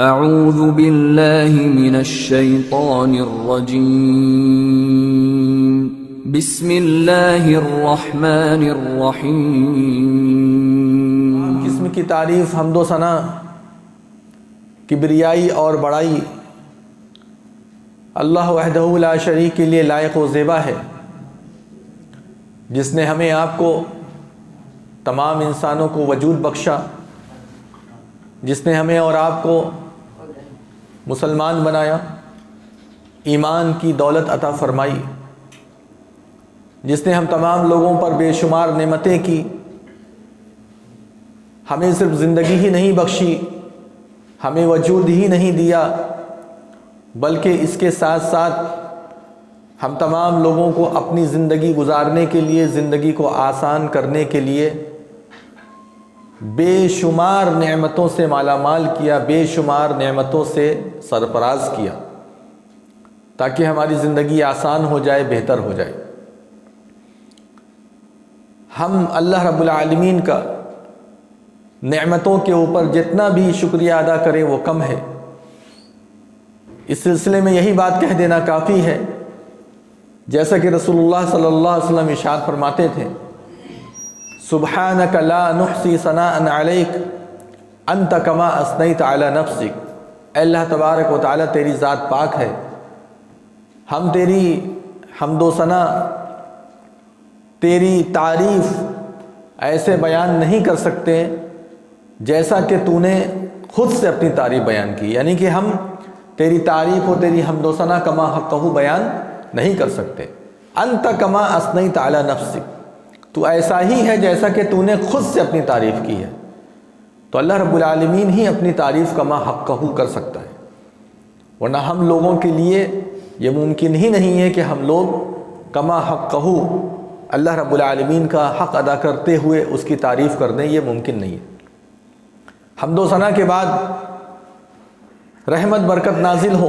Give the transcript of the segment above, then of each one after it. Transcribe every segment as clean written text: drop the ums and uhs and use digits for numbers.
اعوذ باللہ من الشیطان الرجیم بسم اللہ الرحمن الرحیم۔ قسم کی تعریف، حمد و ثنا، کبریائی اور بڑائی اللہ وحدہ لا شریک کے لیے لائق و زیبا ہے، جس نے ہمیں آپ کو تمام انسانوں کو وجود بخشا، جس نے ہمیں اور آپ کو مسلمان بنایا، ایمان کی دولت عطا فرمائی، جس نے ہم تمام لوگوں پر بے شمار نعمتیں کی، ہمیں صرف زندگی ہی نہیں بخشی، ہمیں وجود ہی نہیں دیا، بلکہ اس کے ساتھ ساتھ ہم تمام لوگوں کو اپنی زندگی گزارنے کے لیے، زندگی کو آسان کرنے کے لیے بے شمار نعمتوں سے مالا مال کیا، بے شمار نعمتوں سے سرفراز کیا، تاکہ ہماری زندگی آسان ہو جائے، بہتر ہو جائے۔ ہم اللہ رب العالمین کا نعمتوں کے اوپر جتنا بھی شکریہ ادا کریں وہ کم ہے۔ اس سلسلے میں یہی بات کہہ دینا کافی ہے، جیسا کہ رسول اللہ صلی اللہ علیہ وسلم ارشاد فرماتے تھے، سبحانک لا نحصی ثناء علیک انت کما اثنیت علی نفسک۔ اے اللہ تبارک و تعالی، تیری ذات پاک ہے، ہم تیری حمد و ثنا، تیری تعریف ایسے بیان نہیں کر سکتے جیسا کہ تو نے خود سے اپنی تعریف بیان کی، یعنی کہ ہم تیری تعریف و تیری حمد و ثنا کما حقہ بیان نہیں کر سکتے۔ انت کما اثنیت علی نفسک، تو ایسا ہی ہے جیسا کہ تو نے خود سے اپنی تعریف کی ہے، تو اللہ رب العالمین ہی اپنی تعریف کما حقہ کر سکتا ہے، ورنہ ہم لوگوں کے لیے یہ ممکن ہی نہیں ہے کہ ہم لوگ کما حقہ اللہ رب العالمین کا حق ادا کرتے ہوئے اس کی تعریف کر دیں، یہ ممکن نہیں ہے۔ حمد و ثنا کے بعد رحمت برکت نازل ہو،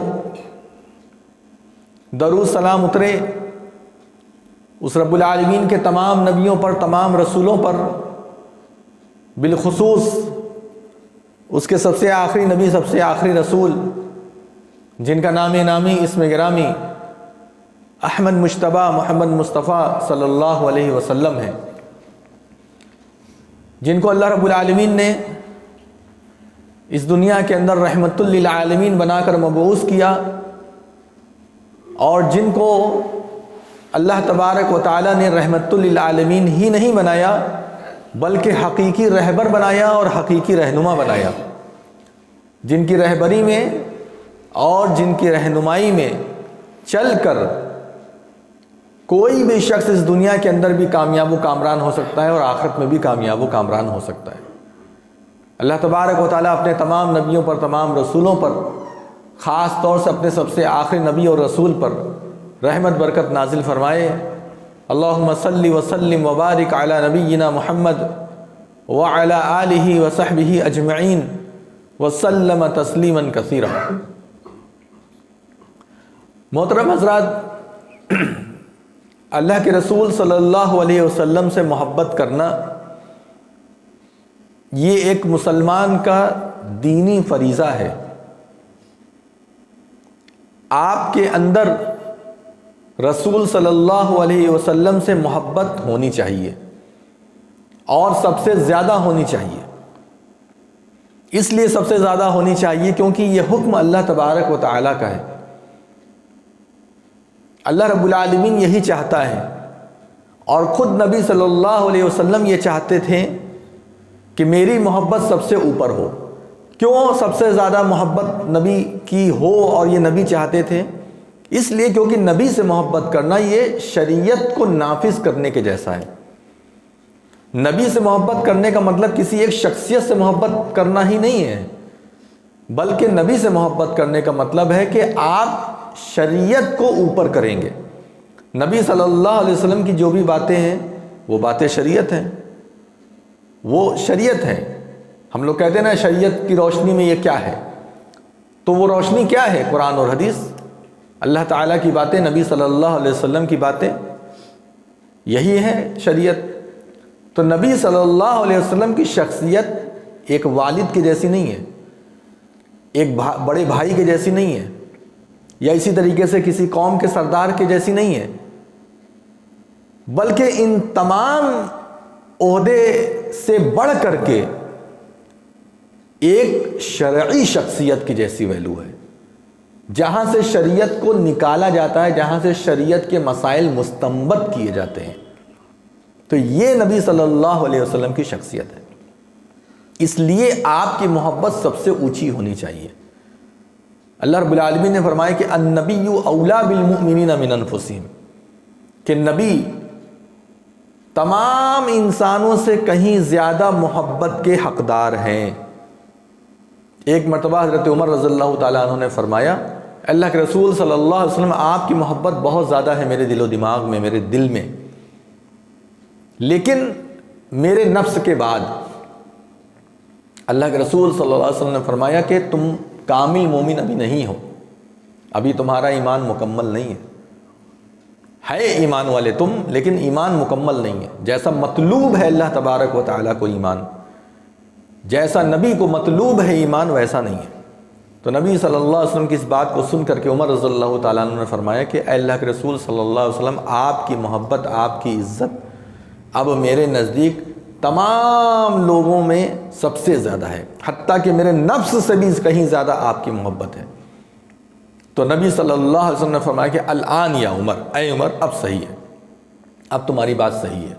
درود سلام اترے اس رب العالمین کے تمام نبیوں پر، تمام رسولوں پر، بالخصوص اس کے سب سے آخری نبی، سب سے آخری رسول، جن کا نام نامی، اسم گرامی احمد مجتبیٰ محمد مصطفیٰ صلی اللہ علیہ وسلم ہے، جن کو اللہ رب العالمین نے اس دنیا کے اندر رحمت للعالمین بنا کر مبعوث کیا، اور جن کو اللہ تبارک و تعالی نے رحمت للعالمین ہی نہیں بنایا بلکہ حقیقی رہبر بنایا اور حقیقی رہنما بنایا، جن کی رہبری میں اور جن کی رہنمائی میں چل کر کوئی بھی شخص اس دنیا کے اندر بھی کامیاب و کامران ہو سکتا ہے اور آخرت میں بھی کامیاب و کامران ہو سکتا ہے۔ اللہ تبارک و تعالیٰ اپنے تمام نبیوں پر، تمام رسولوں پر، خاص طور سے اپنے سب سے آخری نبی اور رسول پر رحمت برکت نازل فرمائے۔ اللہم صلی وسلم وبارک علی نبینا محمد وعلی آلہ وصحبہ اجمعین وسلم تسلیما کثیرا۔ محترم حضرات، اللہ کے رسول صلی اللہ علیہ وسلم سے محبت کرنا یہ ایک مسلمان کا دینی فریضہ ہے۔ آپ کے اندر رسول صلی اللہ علیہ وسلم سے محبت ہونی چاہیے، اور سب سے زیادہ ہونی چاہیے۔ اس لیے سب سے زیادہ ہونی چاہیے کیونکہ یہ حکم اللہ تبارک و تعالیٰ کا ہے، اللہ رب العالمین یہی چاہتا ہے، اور خود نبی صلی اللہ علیہ وسلم یہ چاہتے تھے کہ میری محبت سب سے اوپر ہو۔ کیوں سب سے زیادہ محبت نبی کی ہو اور یہ نبی چاہتے تھے؟ اس لیے کیونکہ نبی سے محبت کرنا یہ شریعت کو نافذ کرنے کے جیسا ہے۔ نبی سے محبت کرنے کا مطلب کسی ایک شخصیت سے محبت کرنا ہی نہیں ہے، بلکہ نبی سے محبت کرنے کا مطلب ہے کہ آپ شریعت کو اوپر کریں گے۔ نبی صلی اللہ علیہ وسلم کی جو بھی باتیں ہیں وہ باتیں شریعت ہیں، وہ شریعت ہے۔ ہم لوگ کہتے ہیں نا شریعت کی روشنی میں یہ کیا ہے، تو وہ روشنی کیا ہے؟ قرآن اور حدیث، اللہ تعالیٰ کی باتیں، نبی صلی اللہ علیہ وسلم کی باتیں، یہی ہے شریعت۔ تو نبی صلی اللہ علیہ وسلم کی شخصیت ایک والد کے جیسی نہیں ہے، ایک بڑے بھائی کے جیسی نہیں ہے، یا اسی طریقے سے کسی قوم کے سردار کے جیسی نہیں ہے، بلکہ ان تمام عہدے سے بڑھ کر کے ایک شرعی شخصیت کی جیسی ویلو ہے، جہاں سے شریعت کو نکالا جاتا ہے، جہاں سے شریعت کے مسائل مستنبط کیے جاتے ہیں۔ تو یہ نبی صلی اللہ علیہ وسلم کی شخصیت ہے، اس لیے آپ کی محبت سب سے اونچی ہونی چاہیے۔ اللہ رب العالمین نے فرمایا کہ النبی اولا بالمؤمنین من انفسہم، کہ نبی تمام انسانوں سے کہیں زیادہ محبت کے حقدار ہیں۔ ایک مرتبہ حضرت عمر رضی اللہ تعالیٰ عنہ نے فرمایا، اللہ کے رسول صلی اللہ علیہ وسلم آپ کی محبت بہت زیادہ ہے میرے دل و دماغ میں، میرے دل میں، لیکن میرے نفس کے بعد اللہ کے رسول صلی اللہ علیہ وسلم نے فرمایا کہ تم کامل مومن ابھی نہیں ہو، ابھی تمہارا ایمان مکمل نہیں ہے ایمان والے تم، لیکن ایمان مکمل نہیں ہے۔ جیسا مطلوب ہے اللہ تبارک و تعالیٰ کو ایمان، جیسا نبی کو مطلوب ہے ایمان، ویسا نہیں ہے۔ تو نبی صلی اللہ علیہ وسلم کی اس بات کو سن کر کے عمر رضی اللہ تعالیٰ عنہ نے فرمایا کہ اے اللہ کے رسول صلی اللہ علیہ وسلم، آپ کی محبت، آپ کی عزت اب میرے نزدیک تمام لوگوں میں سب سے زیادہ ہے، حتیٰ کہ میرے نفس سے بھی کہیں زیادہ آپ کی محبت ہے۔ تو نبی صلی اللہ علیہ وسلم نے فرمایا کہ الآن یا عمر، اے عمر اب صحیح ہے، اب تمہاری بات صحیح ہے۔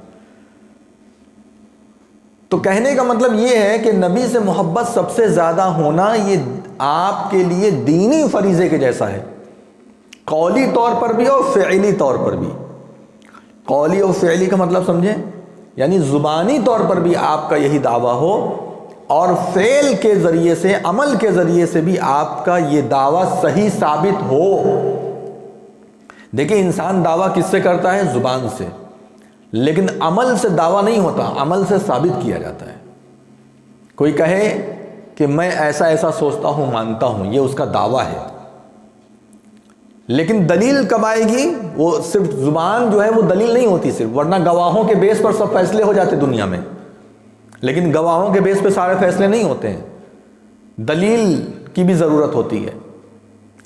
تو کہنے کا مطلب یہ ہے کہ نبی سے محبت سب سے زیادہ ہونا یہ آپ کے لیے دینی فریضے کے جیسا ہے، قولی طور پر بھی اور فعلی طور پر بھی۔ قولی اور فعلی کا مطلب سمجھیں، یعنی زبانی طور پر بھی آپ کا یہی دعویٰ ہو، اور فعل کے ذریعے سے، عمل کے ذریعے سے بھی آپ کا یہ دعویٰ صحیح ثابت ہو۔ دیکھیں انسان دعویٰ کس سے کرتا ہے؟ زبان سے، لیکن عمل سے دعویٰ نہیں ہوتا، عمل سے ثابت کیا جاتا ہے۔ کوئی کہے کہ میں ایسا ایسا سوچتا ہوں، مانتا ہوں، یہ اس کا دعویٰ ہے، لیکن دلیل کب آئے گی؟ وہ صرف زبان جو ہے وہ دلیل نہیں ہوتی صرف، ورنہ گواہوں کے بیس پر سب فیصلے ہو جاتے دنیا میں، لیکن گواہوں کے بیس پہ سارے فیصلے نہیں ہوتے ہیں، دلیل کی بھی ضرورت ہوتی ہے۔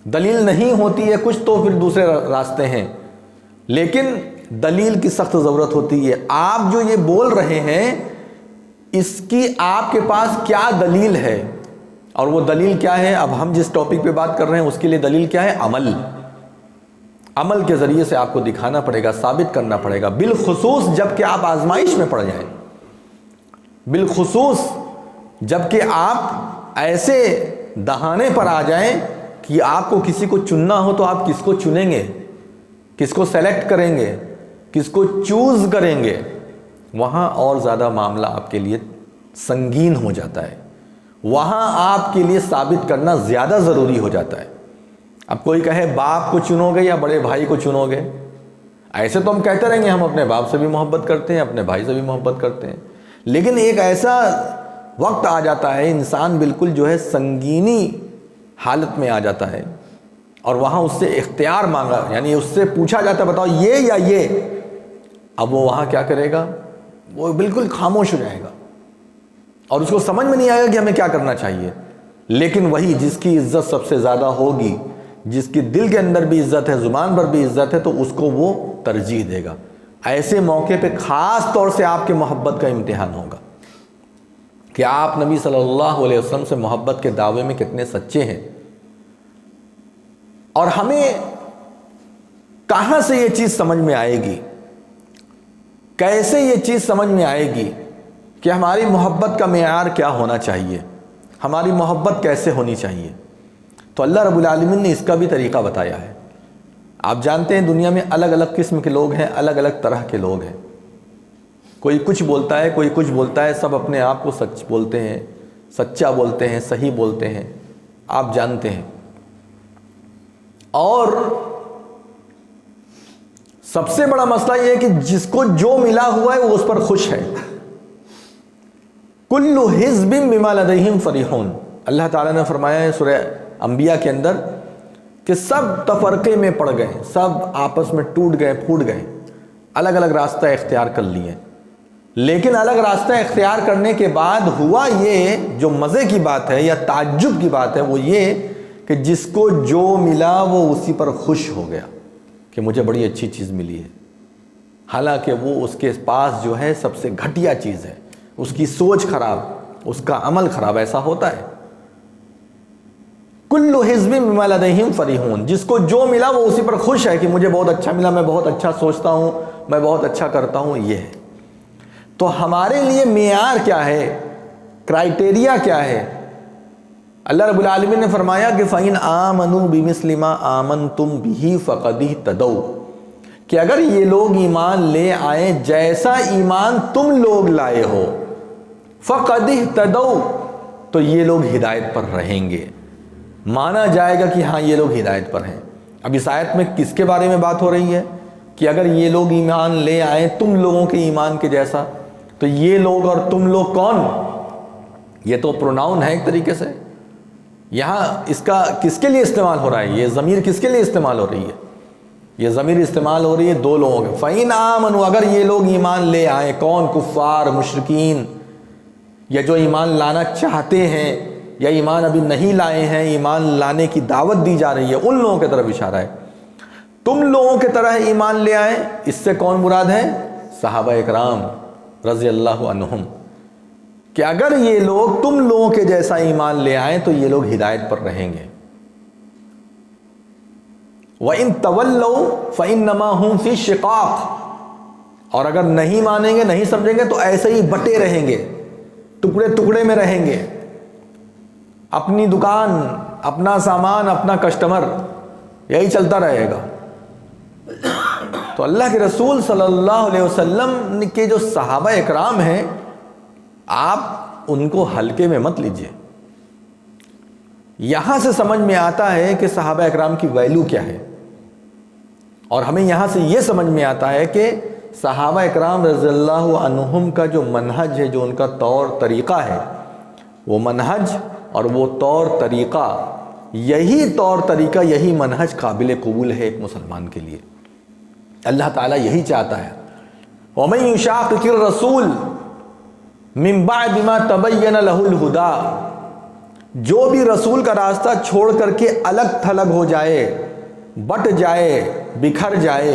دلیل نہیں ہوتی ہے کچھ تو پھر دوسرے راستے ہیں، لیکن دلیل کی سخت ضرورت ہوتی ہے۔ آپ جو یہ بول رہے ہیں اس کی آپ کے پاس کیا دلیل ہے؟ اور وہ دلیل کیا ہے؟ اب ہم جس ٹاپک پہ بات کر رہے ہیں اس کے لیے دلیل کیا ہے؟ عمل۔ عمل کے ذریعے سے آپ کو دکھانا پڑے گا، ثابت کرنا پڑے گا، بالخصوص جب کہ آپ آزمائش میں پڑ جائیں، بالخصوص جب کہ آپ ایسے دہانے پر آ جائیں کہ آپ کو کسی کو چننا ہو تو آپ کس کو چنیں گے، کس کو سیلیکٹ کریں گے، کس کو چوز کریں گے، وہاں اور زیادہ معاملہ آپ کے لیے سنگین ہو جاتا ہے، وہاں آپ کے لیے ثابت کرنا زیادہ ضروری ہو جاتا ہے۔ اب کوئی کہے باپ کو چنو گے یا بڑے بھائی کو چنو گے؟ ایسے تو ہم کہتے رہیں گے ہم اپنے باپ سے بھی محبت کرتے ہیں، اپنے بھائی سے بھی محبت کرتے ہیں، لیکن ایک ایسا وقت آ جاتا ہے انسان بالکل جو ہے سنگینی حالت میں آ جاتا ہے، اور وہاں اس سے اختیار مانگا، یعنی اس سے پوچھا جاتا ہے بتاؤ یہ یا یہ، اب وہ وہاں کیا کرے گا؟ وہ بالکل خاموش ہو جائے گا، اور اس کو سمجھ میں نہیں آئے گا کہ ہمیں کیا کرنا چاہیے۔ لیکن وہی جس کی عزت سب سے زیادہ ہوگی، جس کی دل کے اندر بھی عزت ہے، زبان پر بھی عزت ہے، تو اس کو وہ ترجیح دے گا۔ ایسے موقع پہ خاص طور سے آپ کے محبت کا امتحان ہوگا کہ آپ نبی صلی اللہ علیہ وسلم سے محبت کے دعوے میں کتنے سچے ہیں، اور ہمیں کہاں سے یہ چیز سمجھ میں آئے گی، کیسے یہ چیز سمجھ میں آئے گی کہ ہماری محبت کا معیار کیا ہونا چاہیے، ہماری محبت کیسے ہونی چاہیے؟ تو اللہ رب العالمین نے اس کا بھی طریقہ بتایا ہے۔ آپ جانتے ہیں دنیا میں الگ الگ قسم کے لوگ ہیں، الگ الگ طرح کے لوگ ہیں، کوئی کچھ بولتا ہے، کوئی کچھ بولتا ہے، سب اپنے آپ کو سچ بولتے ہیں، سچا بولتے ہیں، صحیح بولتے ہیں، آپ جانتے ہیں۔ اور سب سے بڑا مسئلہ یہ ہے کہ جس کو جو ملا ہوا ہے وہ اس پر خوش ہے۔ کل حزب بما لدیہم فریحون، اللہ تعالیٰ نے فرمایا ہے سورہ انبیاء کے اندر کہ سب تفرقے میں پڑ گئے، سب آپس میں ٹوٹ گئے، پھوٹ گئے، الگ الگ راستہ اختیار کر لیے، لیکن الگ راستہ اختیار کرنے کے بعد ہوا یہ، جو مزے کی بات ہے یا تعجب کی بات ہے وہ یہ کہ جس کو جو ملا وہ اسی پر خوش ہو گیا کہ مجھے بڑی اچھی چیز ملی ہے، حالانکہ وہ اس کے پاس جو ہے سب سے گھٹیا چیز ہے، اس کی سوچ خراب، اس کا عمل خراب۔ ایسا ہوتا ہے۔ کل حزب بما لدیہم فرحون، جس کو جو ملا وہ اسی پر خوش ہے کہ مجھے بہت اچھا ملا، میں بہت اچھا سوچتا ہوں، میں بہت اچھا کرتا ہوں۔ یہ ہے تو ہمارے لیے معیار کیا ہے، کرائٹیریا کیا ہے؟ اللہ رب العالمین نے فرمایا کہ فَإِنْ آمَنُوا بِمِثْلِ مَا آمَنْتُمْ بِهِ فَقَدِ اهْتَدَوْا، کہ اگر یہ لوگ ایمان لے آئیں جیسا ایمان تم لوگ لائے ہو، فَقَدِ اهْتَدَوْا، تو یہ لوگ ہدایت پر رہیں گے، مانا جائے گا کہ ہاں یہ لوگ ہدایت پر ہیں۔ اب اس آیت میں کس کے بارے میں بات ہو رہی ہے کہ اگر یہ لوگ ایمان لے آئیں تم لوگوں کے ایمان کے جیسا، تو یہ لوگ اور تم لوگ کون؟ یہ تو پروناؤن ہے ایک طریقے سے، یہاں اس کا کس کے لیے استعمال ہو رہا ہے؟ یہ ضمیر کس کے لیے استعمال ہو رہی ہے؟ یہ ضمیر استعمال ہو رہی ہے دو لوگوں کے۔ فَإِنْ آمَنُوا، اگر یہ لوگ ایمان لے آئیں، کون؟ کفار، مشرکین، یا جو ایمان لانا چاہتے ہیں یا ایمان ابھی نہیں لائے ہیں، ایمان لانے کی دعوت دی جا رہی ہے، ان لوگوں کی طرف اشارہ ہے۔ تم لوگوں کی طرح ایمان لے آئیں، اس سے کون مراد ہے؟ صحابہ اکرام رضی اللہ عنہم، کہ اگر یہ لوگ تم لوگوں کے جیسا ایمان لے آئیں تو یہ لوگ ہدایت پر رہیں گے۔ وَإِن تَوَلَّوْا فَإِنَّمَا هُمْ فِي شِقَاقٍ، اور اگر نہیں مانیں گے، نہیں سمجھیں گے تو ایسے ہی بٹے رہیں گے، ٹکڑے ٹکڑے میں رہیں گے، اپنی دکان، اپنا سامان، اپنا کسٹمر، یہی چلتا رہے گا۔ تو اللہ کے رسول صلی اللہ علیہ وسلم کے جو صحابہ اکرام ہیں، آپ ان کو ہلکے میں مت لیجئے۔ یہاں سے سمجھ میں آتا ہے کہ صحابہ اکرام کی ویلیو کیا ہے، اور ہمیں یہاں سے یہ سمجھ میں آتا ہے کہ صحابہ اکرام رضی اللہ عنہم کا جو منہج ہے، جو ان کا طور طریقہ ہے، وہ منہج اور وہ طور طریقہ، یہی طور طریقہ، یہی منہج قابل قبول ہے ایک مسلمان کے لیے۔ اللہ تعالیٰ یہی چاہتا ہے، وَمَن يُشَاقِقِ الرَّسُولَ مِن بَعْدِ مَا تَبَيَّنَ لَهُ الْهُدَىٰ، جو بھی رسول کا راستہ چھوڑ کر کے الگ تھلگ ہو جائے، بٹ جائے، بکھر جائے،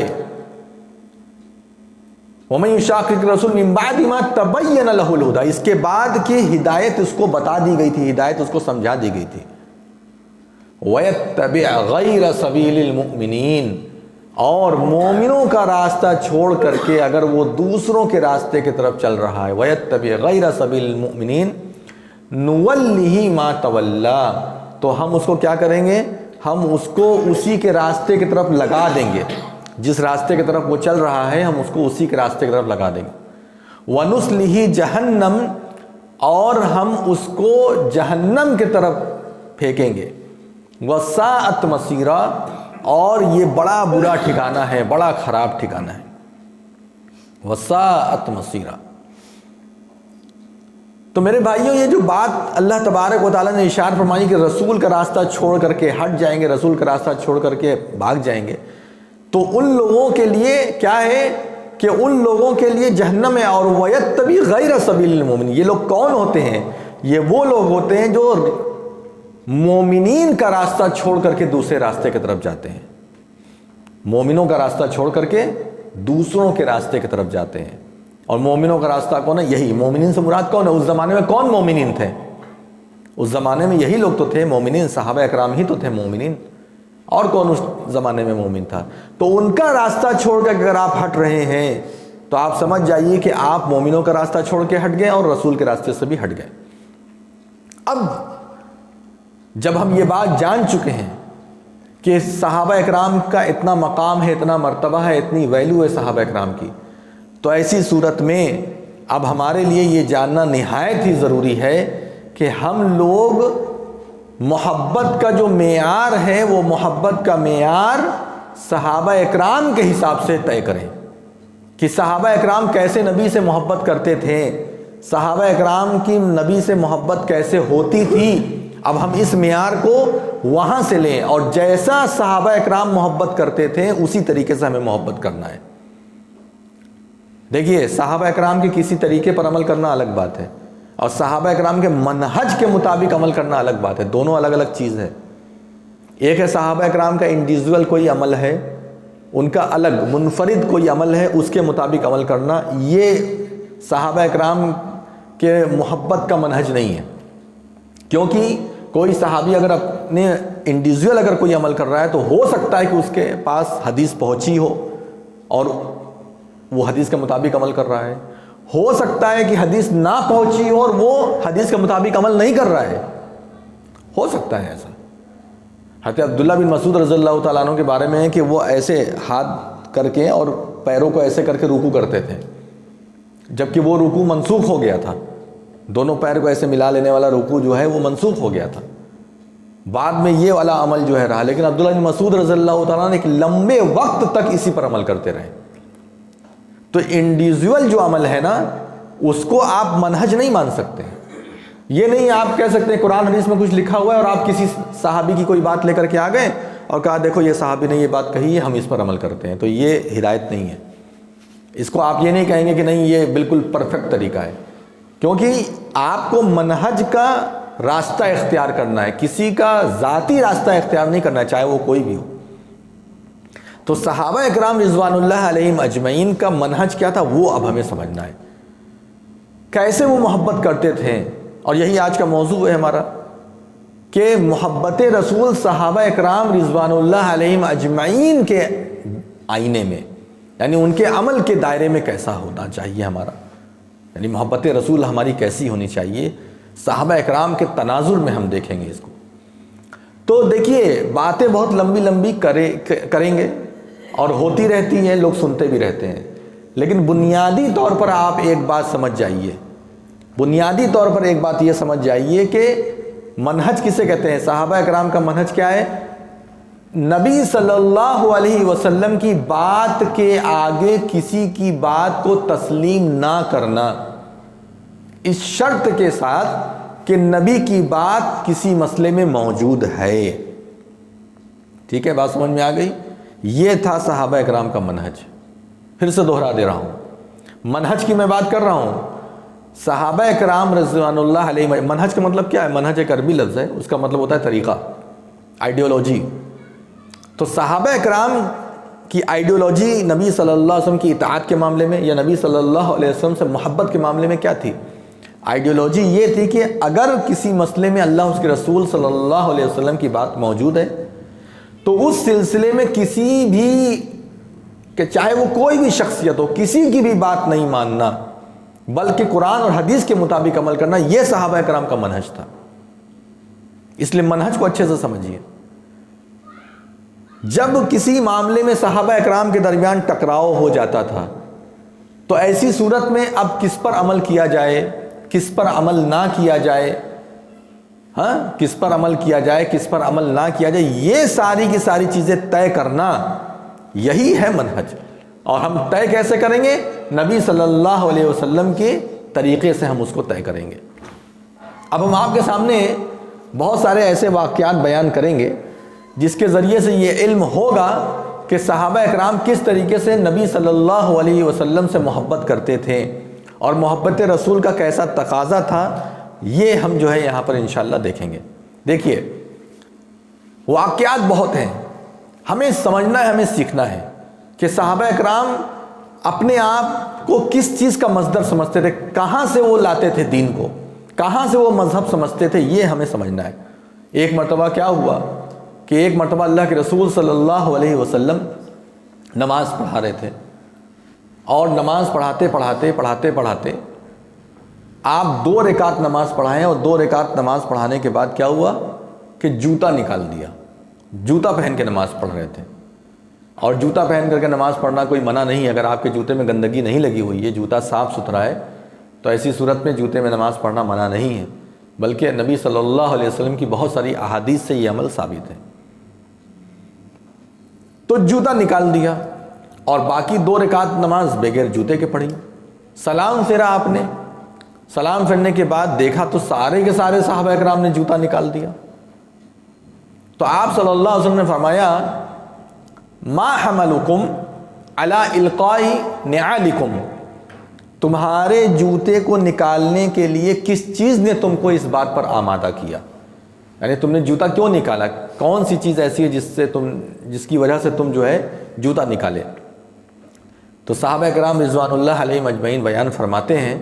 وَمَن يُشَاقِقِ الرَّسُولَ مِن بَعْدِ مَا تَبَيَّنَ لَهُ الْهُدَىٰ، اس کے بعد کی ہدایت اس کو بتا دی گئی تھی، ہدایت اس کو سمجھا دی گئی تھی۔ وَيَتَّبِعْ غَيْرَ سَبِيلِ الْمُؤْمِنِينَ، اور مومنوں کا راستہ چھوڑ کر کے اگر وہ دوسروں کے راستے کی طرف چل رہا ہے، وَيَتَّبِعْ غَيْرَ سَبِيلِ الْمُؤْمِنِينَ نُوَلِّهِ مَا تَوَلَّىٰ، تو ہم اس کو کیا کریں گے؟ ہم اس کو اسی کے راستے کی طرف لگا دیں گے، جس راستے کی طرف وہ چل رہا ہے ہم اس کو اسی کے راستے کی طرف لگا دیں گے۔ وَنُصْلِهِ جَهَنَّمَ، اور ہم اس کو جہنم کی طرف پھینکیں گے۔ وَسَاءَتْ مَصِيرًا، اور یہ بڑا برا ٹھکانہ ہے، بڑا خراب ٹھکانہ ہے۔ وَسَاءَتْ مَصِيرًا۔ تو میرے بھائیوں، یہ جو بات اللہ تبارک و تعالیٰ نے ارشاد فرمائی کہ رسول کا راستہ چھوڑ کر کے ہٹ جائیں گے، رسول کا راستہ چھوڑ کر کے بھاگ جائیں گے، تو ان لوگوں کے لیے کیا ہے کہ ان لوگوں کے لیے جہنم ہے۔ اور وَيَتَّبِعْ غَيْرَ سَبِيلِ الْمُؤْمِنِينَ، یہ لوگ کون ہوتے ہیں؟ یہ وہ لوگ ہوتے ہیں جو مومنین کا راستہ چھوڑ کر کے دوسرے راستے کی طرف جاتے ہیں، مومنوں کا راستہ چھوڑ کر کے دوسروں کے راستے کی طرف جاتے ہیں۔ اور مومنوں کا راستہ کون ہے؟ یہی مومنین سے مراد کون ہے؟ اس زمانے میں کون مومنین تھے؟ اس زمانے میں یہی لوگ تو تھے مومنین، صحابہ اکرام ہی تو تھے مومنین، اور کون اس زمانے میں مومن تھا؟ تو ان کا راستہ چھوڑ کر اگر آپ ہٹ رہے ہیں تو آپ سمجھ جائیے کہ آپ مومنوں کا راستہ چھوڑ کے ہٹ گئے اور رسول کے راستے سے بھی ہٹ گئے۔ اب جب ہم یہ بات جان چکے ہیں کہ صحابہ اکرام کا اتنا مقام ہے، اتنا مرتبہ ہے، اتنی ویلیو ہے صحابہ اکرام کی، تو ایسی صورت میں اب ہمارے لیے یہ جاننا نہایت ہی ضروری ہے کہ ہم لوگ محبت کا جو معیار ہے وہ محبت کا معیار صحابہ اکرام کے حساب سے طے کریں کہ صحابہ اکرام کیسے نبی سے محبت کرتے تھے، صحابہ اکرام کی نبی سے محبت کیسے ہوتی تھی۔ اب ہم اس معیار کو وہاں سے لیں اور جیسا صحابہ اکرام محبت کرتے تھے اسی طریقے سے ہمیں محبت کرنا ہے۔ دیکھیے صحابہ اکرام کے کسی طریقے پر عمل کرنا الگ بات ہے، اور صحابہ اکرام کے منہج کے مطابق عمل کرنا الگ بات ہے، دونوں الگ الگ چیز ہے۔ ایک ہے صحابہ اکرام کا انڈیویجول کوئی عمل ہے، ان کا الگ منفرد کوئی عمل ہے، اس کے مطابق عمل کرنا، یہ صحابہ اکرام کے محبت کا منہج نہیں ہے۔ کیونکہ کوئی صحابی اگر اپنے انڈیویجول اگر کوئی عمل کر رہا ہے تو ہو سکتا ہے کہ اس کے پاس حدیث پہنچی ہو اور وہ حدیث کے مطابق عمل کر رہا ہے، ہو سکتا ہے کہ حدیث نہ پہنچی ہو اور وہ حدیث کے مطابق عمل نہیں کر رہا ہے، ہو سکتا ہے ایسا۔ حضرت عبداللہ بن مسعود رضی اللہ تعالیٰ عنہ کے بارے میں ہے کہ وہ ایسے ہاتھ کر کے اور پیروں کو ایسے کر کے رکوع کرتے تھے، جبکہ وہ رکوع منسوخ ہو گیا تھا، دونوں پیر کو ایسے ملا لینے والا رکوع جو ہے وہ منسوخ ہو گیا تھا، بعد میں یہ والا عمل جو ہے رہا، لیکن عبداللہ بن مسعود رضی اللہ تعالیٰ نے ایک لمبے وقت تک اسی پر عمل کرتے رہے۔ تو انڈیویجول جو عمل ہے نا اس کو آپ منہج نہیں مان سکتے، یہ نہیں آپ کہہ سکتے قرآن حدیث میں کچھ لکھا ہوا ہے اور آپ کسی صحابی کی کوئی بات لے کر کے آ گئے اور کہا دیکھو یہ صحابی نے یہ بات کہی ہے ہم اس پر عمل کرتے ہیں، تو یہ ہدایت نہیں ہے۔ اس کو آپ یہ نہیں کہیں گے کہ نہیں یہ بالکل پرفیکٹ طریقہ ہے، کیونکہ آپ کو منہج کا راستہ اختیار کرنا ہے، کسی کا ذاتی راستہ اختیار نہیں کرنا ہے، چاہے وہ کوئی بھی ہو۔ تو صحابہ اکرام رضوان اللہ علیہم اجمعین کا منہج کیا تھا وہ اب ہمیں سمجھنا ہے، کیسے وہ محبت کرتے تھے، اور یہی آج کا موضوع ہے ہمارا کہ محبت رسول صحابہ اکرام رضوان اللہ علیہم اجمعین کے آئینے میں، یعنی ان کے عمل کے دائرے میں کیسا ہونا چاہیے ہمارا، یعنی محبت رسول ہماری کیسی ہونی چاہیے، صحابہ اکرام کے تناظر میں ہم دیکھیں گے اس کو۔ تو دیکھیے باتیں بہت لمبی لمبی کریں گے اور ہوتی رہتی ہیں، لوگ سنتے بھی رہتے ہیں، لیکن بنیادی طور پر آپ ایک بات سمجھ جائیے، بنیادی طور پر ایک بات یہ سمجھ جائیے کہ منہج کسے کہتے ہیں، صحابہ اکرام کا منہج کیا ہے، نبی صلی اللہ علیہ وسلم کی بات کے آگے کسی کی بات کو تسلیم نہ کرنا، اس شرط کے ساتھ کہ نبی کی بات کسی مسئلے میں موجود ہے۔ ٹھیک ہے، بات سمجھ میں آ گئی؟ یہ تھا صحابہ اکرام کا منہج۔ پھر سے دوہرا دے رہا ہوں، منہج کی میں بات کر رہا ہوں، صحابہ اکرام رضوان اللہ علیہ، منہج کا مطلب کیا ہے؟ منہج ایک عربی لفظ ہے، اس کا مطلب ہوتا ہے طریقہ، آئیڈیالوجی۔ تو صحابہ اکرام کی آئیڈیالوجی نبی صلی اللہ علیہ وسلم کی اطاعت کے معاملے میں یا نبی صلی اللہ علیہ وسلم سے محبت کے معاملے میں کیا تھی؟ آئیڈیالوجی یہ تھی کہ اگر کسی مسئلے میں اللہ اس کے رسول صلی اللہ علیہ وسلم کی بات موجود ہے تو اس سلسلے میں کسی بھی، کہ چاہے وہ کوئی بھی شخصیت ہو، کسی کی بھی بات نہیں ماننا بلکہ قرآن اور حدیث کے مطابق عمل کرنا، یہ صحابہ اکرام کا منہج تھا۔ اس لیے منہج کو اچھے سے سمجھیے۔ جب کسی معاملے میں صحابہ اکرام کے درمیان ٹکراؤ ہو جاتا تھا تو ایسی صورت میں اب کس پر عمل کیا جائے، کس پر عمل نہ کیا جائے، کس پر عمل کیا جائے، کس پر عمل نہ کیا جائے، یہ ساری کی ساری چیزیں طے کرنا، یہی ہے منہج۔ اور ہم طے کیسے کریں گے؟ نبی صلی اللہ علیہ وسلم کے طریقے سے ہم اس کو طے کریں گے۔ اب ہم آپ کے سامنے بہت سارے ایسے واقعات بیان کریں گے جس کے ذریعے سے یہ علم ہوگا کہ صحابہ اکرام کس طریقے سے نبی صلی اللہ علیہ وسلم سے محبت کرتے تھے اور محبت رسول کا کیسا تقاضا تھا، یہ ہم جو ہے یہاں پر انشاءاللہ دیکھیں گے۔ دیکھیے واقعات بہت ہیں، ہمیں سمجھنا ہے، ہمیں سیکھنا ہے کہ صحابہ اکرام اپنے آپ کو کس چیز کا مصدر سمجھتے تھے، کہاں سے وہ لاتے تھے دین کو، کہاں سے وہ مذہب سمجھتے تھے، یہ ہمیں سمجھنا ہے۔ ایک مرتبہ کیا ہوا کہ ایک مرتبہ اللہ کے رسول صلی اللہ علیہ وسلم نماز پڑھا رہے تھے، اور نماز پڑھاتے آپ 2 رکعت نماز پڑھائیں، اور 2 رکعت نماز پڑھانے کے بعد کیا ہوا کہ جوتا نکال دیا، جوتا پہن کے نماز پڑھ رہے تھے۔ اور جوتا پہن کر کے نماز پڑھنا کوئی منع نہیں، اگر آپ کے جوتے میں گندگی نہیں لگی ہوئی ہے، جوتا صاف ستھرا ہے، تو ایسی صورت میں جوتے میں نماز پڑھنا منع نہیں ہے، بلکہ نبی صلی اللہ علیہ وسلم کی بہت ساری احادیث سے یہ عمل ثابت ہے۔ تو جوتا نکال دیا اور باقی 2 رکعت نماز بغیر جوتے کے پڑھی، سلام پھیرا آپ نے، سلام پھیرنے کے بعد دیکھا تو سارے کے سارے صحابہ اکرام نے جوتا نکال دیا۔ تو آپ صلی اللہ علیہ وسلم نے فرمایا ما حملکم علی القاء نعالکم، تمہارے جوتے کو نکالنے کے لیے کس چیز نے تم کو اس بات پر آمادہ کیا؟ یعنی تم نے جوتا کیوں نکالا؟ کون سی چیز ایسی ہے جس کی وجہ سے تم جو ہے جوتا نکالے؟ تو صحابہ کرام رضوان اللہ علیہم اجمعین بیان فرماتے ہیں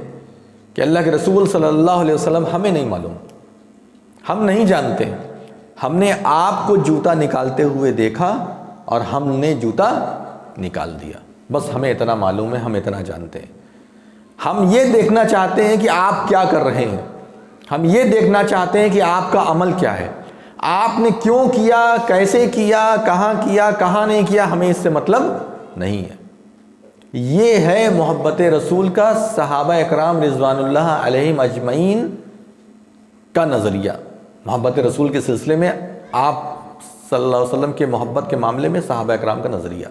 کہ اللہ کے رسول صلی اللہ علیہ وسلم ہمیں نہیں معلوم، ہم نہیں جانتے، ہم نے آپ کو جوتا نکالتے ہوئے دیکھا اور ہم نے جوتا نکال دیا، بس ہمیں اتنا معلوم ہے، ہم اتنا جانتے ہیں۔ ہم یہ دیکھنا چاہتے ہیں کہ آپ کیا کر رہے ہیں، ہم یہ دیکھنا چاہتے ہیں کہ آپ کا عمل کیا ہے، آپ نے کیوں کیا، کیسے کیا، کہاں نہیں کیا، ہمیں اس سے مطلب نہیں ہے۔ یہ ہے محبت رسول کا صحابہ اکرام رضوان اللہ علیہم اجمعین کا نظریہ۔ محبت رسول کے سلسلے میں آپ صلی اللہ علیہ وسلم کے محبت کے معاملے میں صحابہ اکرام کا نظریہ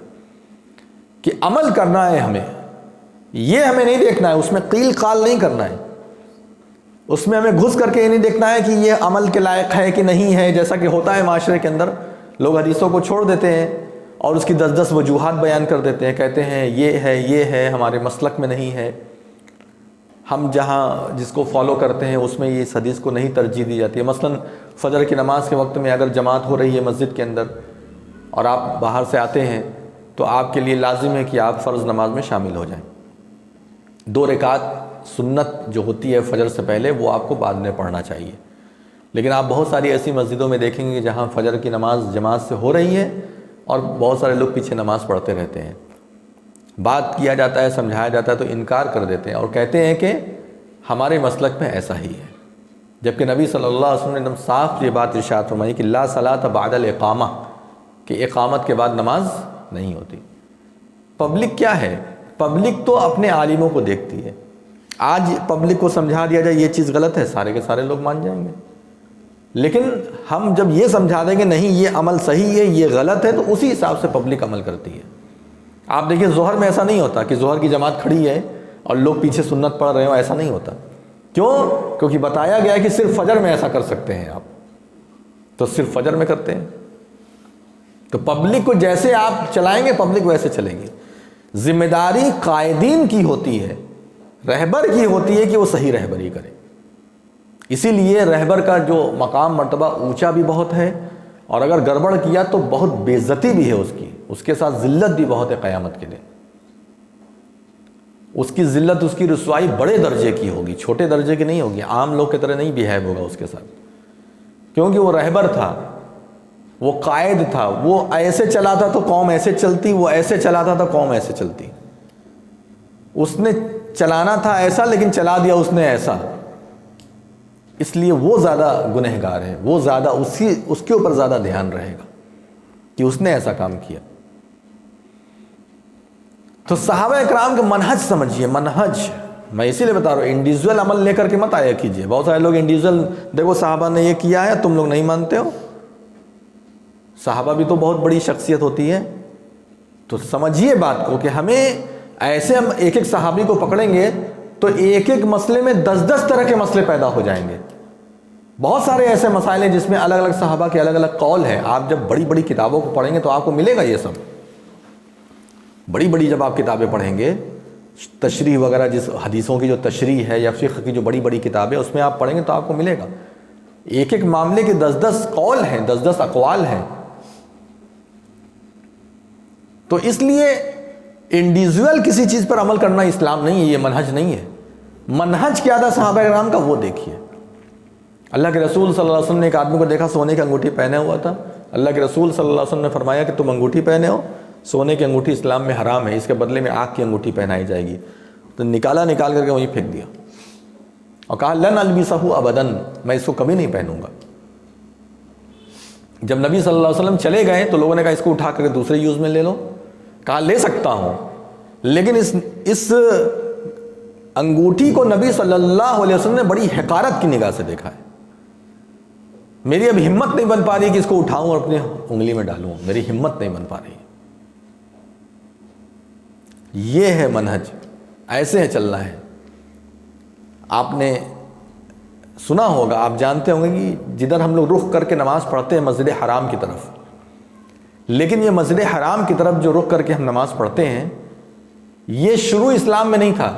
کہ عمل کرنا ہے ہمیں، یہ ہمیں نہیں دیکھنا ہے، اس میں قیل قال نہیں کرنا ہے، اس میں ہمیں گھس کر کے یہ نہیں دیکھنا ہے کہ یہ عمل کے لائق ہے کہ نہیں ہے، جیسا کہ ہوتا ہے معاشرے کے اندر، لوگ حدیثوں کو چھوڑ دیتے ہیں اور اس کی 10 وجوہات بیان کر دیتے ہیں، کہتے ہیں یہ ہے ہمارے مسلک میں نہیں ہے، ہم جہاں جس کو فالو کرتے ہیں اس میں اس حدیث کو نہیں ترجیح دی جاتی ہے۔ مثلا فجر کی نماز کے وقت میں اگر جماعت ہو رہی ہے مسجد کے اندر اور آپ باہر سے آتے ہیں تو آپ کے لیے لازم ہے کہ آپ فرض نماز میں شامل ہو جائیں۔ 2 رکعت سنت جو ہوتی ہے فجر سے پہلے وہ آپ کو بعد میں پڑھنا چاہیے، لیکن آپ بہت ساری ایسی مسجدوں میں دیکھیں گے جہاں فجر کی نماز جماعت سے ہو رہی ہے اور بہت سارے لوگ پیچھے نماز پڑھتے رہتے ہیں، بات کیا جاتا ہے، سمجھایا جاتا ہے تو انکار کر دیتے ہیں اور کہتے ہیں کہ ہمارے مسلک میں ایسا ہی ہے، جبکہ نبی صلی اللہ علیہ وسلم نے ایک دم صاف یہ بات ارشاد فرمائی کہ لا صلاۃ بعد الاقامہ، کہ اقامت کے بعد نماز نہیں ہوتی۔ پبلک کیا ہے؟ پبلک تو اپنے عالموں کو دیکھتی ہے، آج پبلک کو سمجھا دیا جائے یہ چیز غلط ہے، سارے کے سارے لوگ مان جائیں گے، لیکن ہم جب یہ سمجھا دیں گے نہیں یہ عمل صحیح ہے یہ غلط ہے تو اسی حساب سے پبلک عمل کرتی ہے۔ آپ دیکھیں ظہر میں ایسا نہیں ہوتا کہ ظہر کی جماعت کھڑی ہے اور لوگ پیچھے سنت پڑھ رہے ہوں، ایسا نہیں ہوتا۔ کیوں؟ کیونکہ بتایا گیا ہے کہ صرف فجر میں ایسا کر سکتے ہیں آپ، تو صرف فجر میں کرتے ہیں۔ تو پبلک کو جیسے آپ چلائیں گے پبلک ویسے چلے گی۔ ذمہ داری قائدین کی ہوتی ہے، رہبر کی ہوتی ہے کہ وہ صحیح رہبری کرے۔ اسی لیے رہبر کا جو مقام مرتبہ اونچا بھی بہت ہے، اور اگر گڑبڑ کیا تو بہت بے عزتی بھی ہے اس کے ساتھ ذلت بھی بہت ہے قیامت کے دن۔ اس کی ذلت، اس کی رسوائی بڑے درجے کی ہوگی، چھوٹے درجے کی نہیں ہوگی، عام لوگ کی طرح نہیں بیہیو ہوگا اس کے ساتھ، کیونکہ وہ رہبر تھا، وہ قائد تھا، وہ ایسے چلاتا تو قوم ایسے چلتی، وہ ایسے چلاتا تو قوم ایسے چلتی۔ اس نے چلانا تھا ایسا لیکن چلا دیا اس نے ایسا، اس لیے وہ زیادہ گنہگار ہے، وہ زیادہ اس کے اوپر زیادہ دھیان رہے گا کہ اس نے ایسا کام کیا۔ تو صحابہ اکرام کا منہج سمجھیے، منہج میں اسی لیے بتا رہا ہوں، انڈیویجول عمل لے کر کے مت آیا کیجیے۔ بہت سارے لوگ انڈیویجول دیکھو صحابہ نے یہ کیا ہے تم لوگ نہیں مانتے ہو، صحابہ بھی تو بہت بڑی شخصیت ہوتی ہے۔ تو سمجھیے بات کو کہ ہمیں ایسے ہم ایک ایک صحابی کو پکڑیں گے تو ایک ایک مسئلے میں 10 طرح کے مسئلے پیدا ہو جائیں گے۔ بہت سارے ایسے مسائل ہیں جس میں الگ الگ صحابہ کے الگ الگ قول ہیں۔ آپ جب بڑی بڑی کتابوں کو پڑھیں گے تو آپ کو ملے گا یہ سب، بڑی بڑی جب آپ کتابیں پڑھیں گے، تشریح وغیرہ، جس حدیثوں کی جو تشریح ہے یا فقہ کی جو بڑی بڑی کتابیں اس میں آپ پڑھیں گے تو آپ کو ملے گا ایک ایک معاملے کے 10 قول ہیں، 10 اقوال ہیں۔ تو اس لیے انڈیویجول کسی چیز پر عمل کرنا اسلام نہیں ہے، یہ منہج نہیں ہے۔ منہج کیا تھا صحابہ کرام کا وہ دیکھیے۔ اللہ کے رسول صلی اللہ علیہ وسلم نے ایک آدمی کو دیکھا سونے کی انگوٹھی پہنے ہوا تھا، اللہ کے رسول صلی اللہ علیہ وسلم نے فرمایا کہ تم انگوٹھی پہنے ہو، سونے کی انگوٹھی اسلام میں حرام ہے، اس کے بدلے میں آگ کی انگوٹھی پہنائی جائے گی۔ تو نکال کر کے وہیں پھینک دیا اور کہا لن البسہ ابداً، میں اس کو کبھی نہیں پہنوں گا۔ جب نبی صلی اللہ علیہ وسلم چلے گئے تو لوگوں نے کہا اس کو اٹھا کر کے دوسرے یوز میں لے لو، کہا لے سکتا ہوں، لیکن اس انگوٹھی کو نبی صلی اللہ علیہ وسلم نے بڑی حقارت کی نگاہ سے دیکھا ہے، میری اب ہمت نہیں بن پا رہی کہ اس کو اٹھاؤں اور اپنی انگلی میں ڈالوں، میری ہمت نہیں بن پا رہی۔ یہ ہے منہج، ایسے چلنا ہے۔ آپ نے سنا ہوگا، آپ جانتے ہوں گے کہ جدھر ہم لوگ رخ کر کے نماز پڑھتے ہیں مسجد حرام کی طرف، لیکن یہ مسجد حرام کی طرف جو رخ کر کے ہم نماز پڑھتے ہیں یہ شروع اسلام میں نہیں تھا،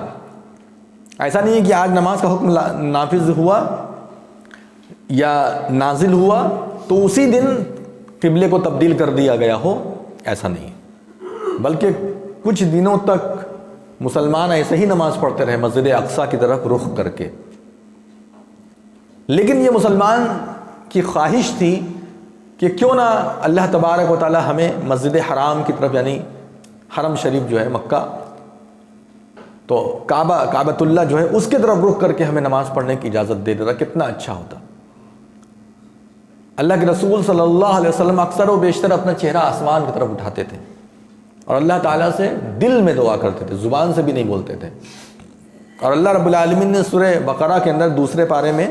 ایسا نہیں ہے کہ آج نماز کا حکم نافذ ہوا یا نازل ہوا تو اسی دن قبلے کو تبدیل کر دیا گیا ہو، ایسا نہیں ہے، بلکہ کچھ دنوں تک مسلمان ایسے ہی نماز پڑھتے رہے مسجد اقصیٰ کی طرف رخ کر کے. لیکن یہ مسلمان کی خواہش تھی کہ کیوں نہ اللہ تبارک و تعالی ہمیں مسجد حرام کی طرف، یعنی حرم شریف جو ہے مکہ، تو کعبۃ اللہ جو ہے اس کی طرف رخ کر کے ہمیں نماز پڑھنے کی اجازت دے دیتا، کتنا اچھا ہوتا. اللہ کے رسول صلی اللہ علیہ وسلم اکثر و بیشتر اپنا چہرہ آسمان کی طرف اٹھاتے تھے اور اللہ تعالیٰ سے دل میں دعا کرتے تھے، زبان سے بھی نہیں بولتے تھے. اور اللہ رب العالمین نے سورہ بقرہ کے اندر دوسرے پارے میں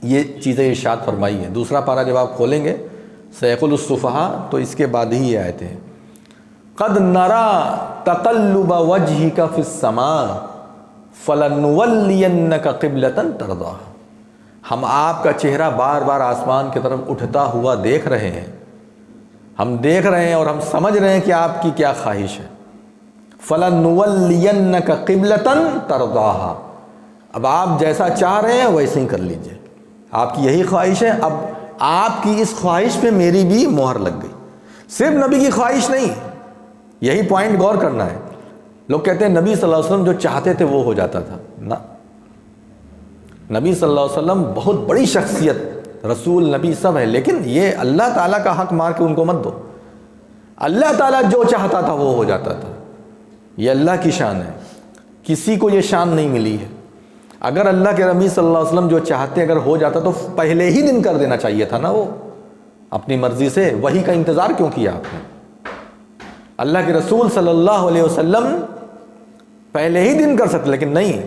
یہ چیزیں ارشاد فرمائی ہیں. دوسرا پارہ جب آپ کھولیں گے سیقول الصفحاء تو اس کے بعد ہی یہ آیتیں ہیں. قد نرى تقلب وجهك في السماء فلنولينك قبلة ترضاها. ہم آپ کا چہرہ بار بار آسمان کی طرف اٹھتا ہوا دیکھ رہے ہیں، ہم دیکھ رہے ہیں اور ہم سمجھ رہے ہیں کہ آپ کی کیا خواہش ہے. فلنولينك قبلة ترضاها. اب آپ جیسا چاہ رہے ہیں ویسے ہی کر لیجئے، آپ کی یہی خواہش ہے. اب آپ کی اس خواہش پہ میری بھی مہر لگ گئی. صرف نبی کی خواہش نہیں، یہی پوائنٹ غور کرنا ہے. لوگ کہتے ہیں نبی صلی اللہ علیہ وسلم جو چاہتے تھے وہ ہو جاتا تھا. نہ، نبی صلی اللہ علیہ وسلم بہت بڑی شخصیت، رسول نبی سب ہے، لیکن یہ اللہ تعالیٰ کا حق مار کے ان کو مت دو. اللہ تعالیٰ جو چاہتا تھا وہ ہو جاتا تھا. یہ اللہ کی شان ہے، کسی کو یہ شان نہیں ملی ہے. اگر اللہ کے نبی صلی اللہ علیہ وسلم جو چاہتے اگر ہو جاتا تو پہلے ہی دن کر دینا چاہیے تھا نا. وہ اپنی مرضی سے وحی کا انتظار کیوں کیا آپ نے؟ اللہ کے رسول صلی اللہ علیہ وسلم پہلے ہی دن کر سکتے، لیکن نہیں،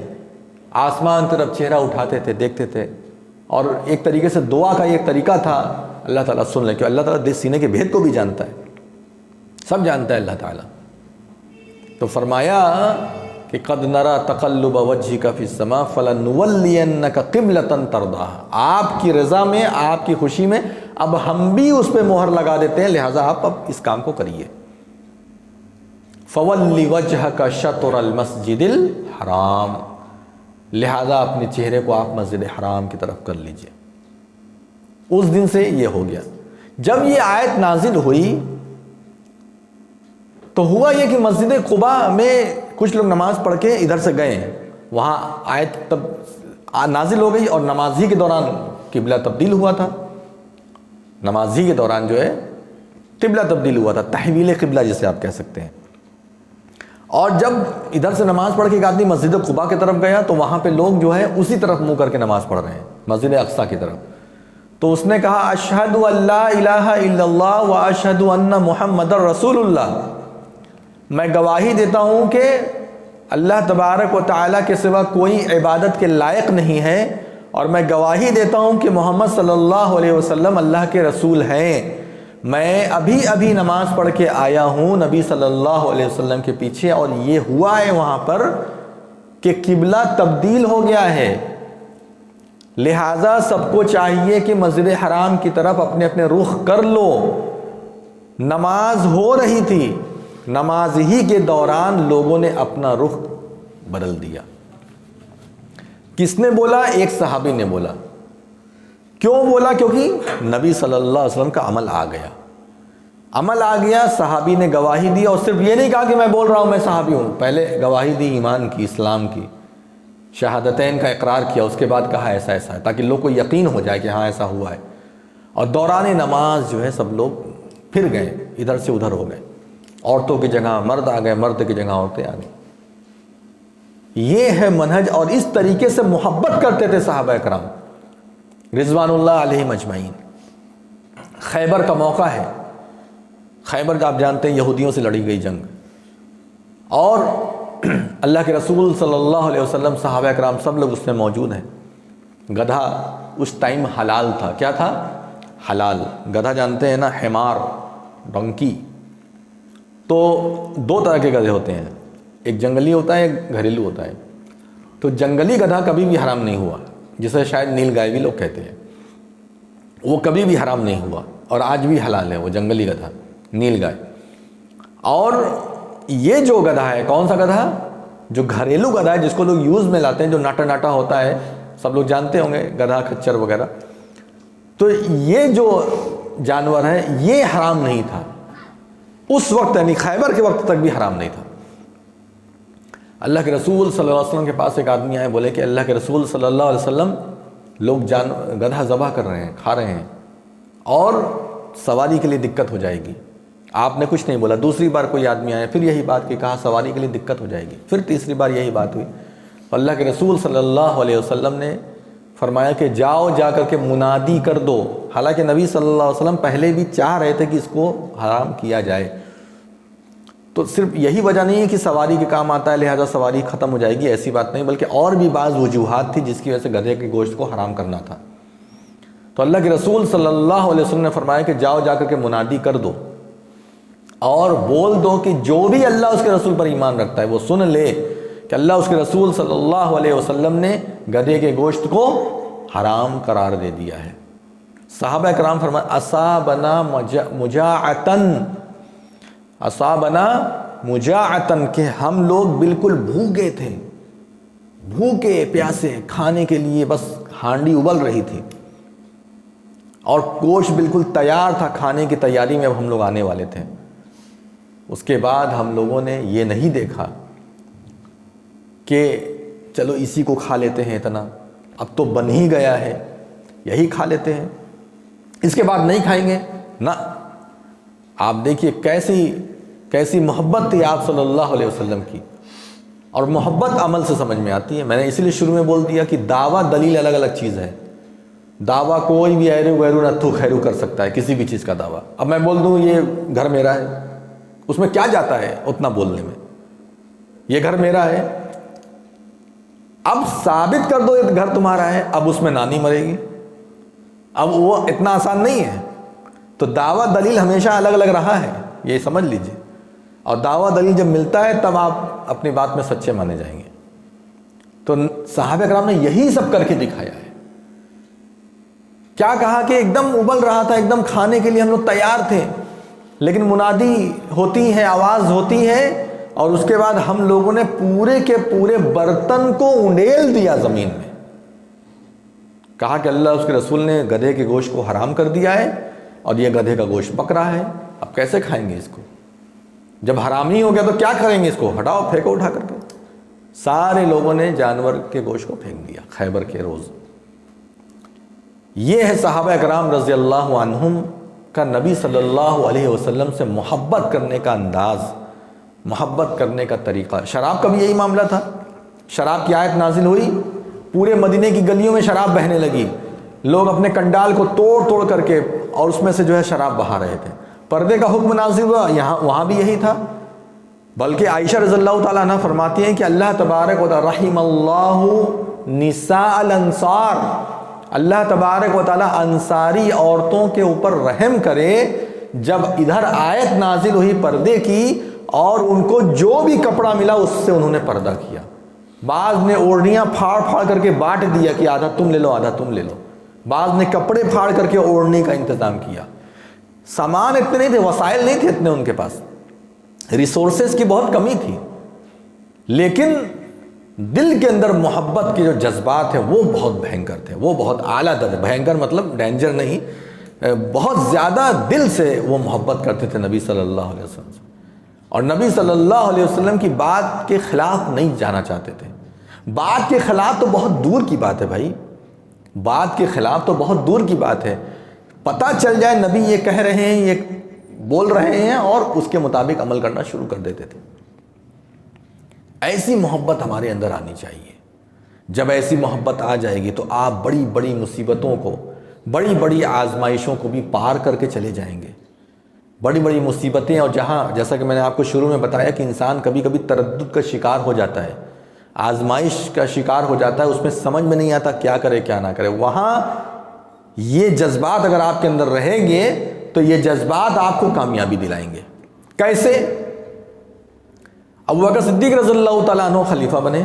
آسمان طرف چہرہ اٹھاتے تھے، دیکھتے تھے. اور ایک طریقے سے دعا کا ایک طریقہ تھا، اللہ تعالیٰ سن لے، کہ اللہ تعالیٰ سینے کے بھید کو بھی جانتا ہے، سب جانتا ہے اللہ تعالیٰ. تو فرمایا کہ قد نرى تقلب وجهك في السماء فلنولينك قبلة ترضاها. آپ کی رضا میں، آپ کی خوشی میں اب ہم بھی اس پہ مہر لگا دیتے ہیں، لہٰذا آپ اب اس کام کو کریے. فَوَلِّ وَجْهَكَ شَطْرَ الْمَسْجِدِ الْحَرَامِ. لہذا اپنے چہرے کو آپ مسجد حرام کی طرف کر لیجئے. اس دن سے یہ ہو گیا. جب یہ آیت نازل ہوئی تو ہوا یہ کہ مسجد قباء میں کچھ لوگ نماز پڑھ کے ادھر سے گئے، وہاں آیت تب نازل ہو گئی اور نمازی کے دوران قبلہ تبدیل ہوا تھا. نمازی کے دوران جو ہے قبلہ تبدیل ہوا تھا، تحویل قبلہ جسے آپ کہہ سکتے ہیں. اور جب ادھر سے نماز پڑھ کے ایک آدمی مسجد قباء کی طرف گیا تو وہاں پہ لوگ جو ہے اسی طرف منہ کر کے نماز پڑھ رہے ہیں، مسجد اقصیٰ کی طرف. تو اس نے کہا اشہد ان لا الہ الا اللہ و اشہد ان محمد رسول اللہ. میں گواہی دیتا ہوں کہ اللہ تبارک و تعالیٰ کے سوا کوئی عبادت کے لائق نہیں ہے، اور میں گواہی دیتا ہوں کہ محمد صلی اللہ علیہ وسلم اللہ کے رسول ہیں. میں ابھی نماز پڑھ کے آیا ہوں نبی صلی اللہ علیہ وسلم کے پیچھے، اور یہ ہوا ہے وہاں پر کہ قبلہ تبدیل ہو گیا ہے. لہٰذا سب کو چاہیے کہ مسجد حرام کی طرف اپنے اپنے رخ کر لو. نماز ہو رہی تھی، نماز ہی کے دوران لوگوں نے اپنا رخ بدل دیا. کس نے بولا؟ ایک صحابی نے بولا. کیوں بولا؟ کیونکہ نبی صلی اللہ علیہ وسلم کا عمل آ گیا. عمل آ گیا، صحابی نے گواہی دی. اور صرف یہ نہیں کہا کہ میں بول رہا ہوں میں صحابی ہوں، پہلے گواہی دی ایمان کی، اسلام کی، شہادتین کا اقرار کیا، اس کے بعد کہا ایسا ایسا ہے، تاکہ لوگ کو یقین ہو جائے کہ ہاں ایسا ہوا ہے. اور دوران نماز جو ہے سب لوگ پھر گئے، ادھر سے ادھر ہو گئے. عورتوں کی جگہ مرد آ گئے، مرد کی جگہ عورتیں آ گئیں. یہ ہے منہج. اور اس طریقے سے محبت کرتے تھے صحابہ کرام رضوان اللہ علیہم اجمعین. خیبر کا موقع ہے. خیبر کا آپ جانتے ہیں یہودیوں سے لڑی گئی جنگ، اور اللہ کے رسول صلی اللہ علیہ وسلم، صحابہ کرام سب لوگ اس میں موجود ہیں. گدھا اس ٹائم حلال تھا. کیا تھا؟ حلال. گدھا جانتے ہیں نا، حمار، ڈنکی. تو دو طرح کے گدھے ہوتے ہیں، ایک جنگلی ہوتا ہے، ایک گھریلو ہوتا ہے. تو جنگلی گدھا کبھی بھی حرام نہیں ہوا، جسے شاید نیل گائے بھی لوگ کہتے ہیں. وہ کبھی بھی حرام نہیں ہوا اور آج بھی حلال ہے وہ جنگلی گدھا، نیل گائے. اور یہ جو گدھا ہے، کون سا گدھا؟ جو گھریلو گدھا ہے جس کو لوگ یوز میں لاتے ہیں، جو ناٹا ناٹا ہوتا ہے، سب لوگ جانتے ہوں گے، گدھا کھچر وغیرہ، تو یہ جو جانور ہے یہ حرام نہیں تھا اس وقت، یعنی خیبر کے وقت تک بھی حرام نہیں تھا۔ اللہ کے رسول صلی اللہ علیہ وسلم کے پاس ایک آدمی آئے، بولے کہ اللہ کے رسول صلی اللہ علیہ وسلم، لوگ گدھا ذبح کر رہے ہیں، کھا رہے ہیں، اور سواری کے لیے دقت ہو جائے گی۔ آپ نے کچھ نہیں بولا۔ دوسری بار کوئی آدمی آیا، پھر یہی بات کی، کہا سواری کے لیے دقت ہو جائے گی۔ پھر تیسری بار یہی بات ہوئی، اللہ کے رسول صلی اللہ علیہ وسلم نے فرمایا کہ جاؤ، جا کر کے منادی کر دو۔ حالانکہ نبی صلی اللہ علیہ وسلم پہلے بھی چاہ رہے تھے کہ اس کو حرام کیا جائے، تو صرف یہی وجہ نہیں ہے کہ سواری کے کام آتا ہے لہذا سواری ختم ہو جائے گی، ایسی بات نہیں، بلکہ اور بھی بعض وجوہات تھی جس کی وجہ سے گدھے کے گوشت کو حرام کرنا تھا۔ تو اللہ کے رسول صلی اللہ علیہ وسلم نے فرمایا کہ جاؤ، جا کر کے منادی کر دو اور بول دو کہ جو بھی اللہ اس کے رسول پر ایمان رکھتا ہے وہ سن لے کہ اللہ اس کے رسول صلی اللہ علیہ وسلم نے گدھے کے گوشت کو حرام قرار دے دیا ہے۔ صحابہ کرام فرمایا اصابنا مجاعتن، اصابنا مجاعتن، کہ ہم لوگ بالکل بھوکے تھے، بھوکے پیاسے، کھانے کے لیے بس ہانڈی ابل رہی تھی اور گوشت بالکل تیار تھا، کھانے کی تیاری میں اب ہم لوگ آنے والے تھے۔ اس کے بعد ہم لوگوں نے یہ نہیں دیکھا کہ چلو اسی کو کھا لیتے ہیں، اتنا اب تو بن ہی گیا ہے، یہی کھا لیتے ہیں، اس کے بعد نہیں کھائیں گے نہ۔ آپ دیکھیے کیسی محبت تھی آپ صلی اللہ علیہ وسلم کی، اور محبت عمل سے سمجھ میں آتی ہے۔ میں نے اسی لیے شروع میں بول دیا کہ دعویٰ دلیل الگ الگ چیز ہے۔ دعویٰ کوئی بھی ایرو ویرو نتھو خیرو کر سکتا ہے، کسی بھی چیز کا دعویٰ۔ اب میں بول دوں یہ گھر میرا ہے، اس میں کیا جاتا ہے اتنا بولنے میں، یہ گھر میرا ہے، اب ثابت کر دو یہ گھر تمہارا ہے، اب اس میں نانی مرے گی، اب وہ اتنا آسان نہیں ہے۔ تو دعویٰ دلیل ہمیشہ الگ الگ رہا ہے، یہ سمجھ لیجئے، اور دعویٰ دلیل جب ملتا ہے تب آپ اپنی بات میں سچے مانے جائیں گے۔ تو صحابہ کرام نے یہی سب کر کے دکھایا ہے۔ کیا کہا کہ ایک دم ابل رہا تھا، ایک دم کھانے کے لیے ہم لوگ تیار تھے، لیکن منادی ہوتی ہے، آواز ہوتی ہے، اور اس کے بعد ہم لوگوں نے پورے کے پورے برتن کو انڈیل دیا زمین میں۔ کہا کہ اللہ اس کے رسول نے گدھے کے گوشت کو حرام کر دیا ہے اور یہ گدھے کا گوشت پک رہا ہے، اب کیسے کھائیں گے اس کو؟ جب حرام ہی ہو گیا تو کیا کریں گے اس کو؟ ہٹاؤ، پھینکو اٹھا کر کے۔ سارے لوگوں نے جانور کے گوشت کو پھینک دیا خیبر کے روز۔ یہ ہے صحابہ کرام رضی اللہ عنہم کا نبی صلی اللہ علیہ وسلم سے محبت کرنے کا انداز، محبت کرنے کا طریقہ۔ شراب کا بھی یہی معاملہ تھا۔ شراب کی آیت نازل ہوئی، پورے مدینے کی گلیوں میں شراب بہنے لگی، لوگ اپنے کنڈال کو توڑ توڑ کر کے اور اس میں سے جو ہے شراب بہا رہے تھے۔ پردے کا حکم نازل ہوا، وہاں بھی یہی تھا۔ بلکہ عائشہ رضی اللہ تعالیٰ عنہ فرماتی ہیں کہ اللہ تبارک و تعالیٰ رحم اللہ نساء الانصار، اللہ تبارک و تعالیٰ انصاری عورتوں کے اوپر رحم کرے۔ جب ادھر آیت نازل ہوئی پردے کی اور ان کو جو بھی کپڑا ملا اس سے انہوں نے پردہ کیا۔ بعض نے اوڑھنیاں پھاڑ پھاڑ کر کے بانٹ دیا کہ آدھا تم لے لو آدھا تم لے لو، بعض نے کپڑے پھاڑ کر کے اوڑھنے کا انتظام کیا۔ سامان اتنے نہیں تھے، وسائل نہیں تھے اتنے ان کے پاس، ریسورسز کی بہت کمی تھی، لیکن دل کے اندر محبت کے جو جذبات ہیں وہ بہت بھینکر تھے، وہ بہت اعلیٰ درجے، بھینکر مطلب ڈینجر نہیں، بہت زیادہ دل سے وہ محبت کرتے تھے نبی صلی اللہ علیہ وسلم سے، اور نبی صلی اللہ علیہ وسلم کی بات کے خلاف نہیں جانا چاہتے تھے۔ بات کے خلاف تو بہت دور کی بات ہے بھائی، بات کے خلاف تو بہت دور کی بات ہے، پتہ چل جائے نبی یہ کہہ رہے ہیں، یہ بول رہے ہیں، اور اس کے مطابق عمل کرنا شروع کر دیتے تھے۔ ایسی محبت ہمارے اندر آنی چاہیے۔ جب ایسی محبت آ جائے گی تو آپ بڑی بڑی مصیبتوں کو، بڑی بڑی آزمائشوں کو بھی پار کر کے چلے جائیں گے۔ بڑی بڑی مصیبتیں، اور جہاں جیسا کہ میں نے آپ کو شروع میں بتایا کہ انسان کبھی کبھی تردد کا شکار ہو جاتا ہے، آزمائش کا شکار ہو جاتا ہے، اس میں سمجھ میں نہیں آتا کیا کرے کیا نہ کرے، وہاں یہ جذبات اگر آپ کے اندر رہیں گے تو یہ جذبات آپ کو کامیابی دلائیں گے۔ کیسے؟ ابوبکر صدیق رضی اللہ تعالیٰ عنہ خلیفہ بنے،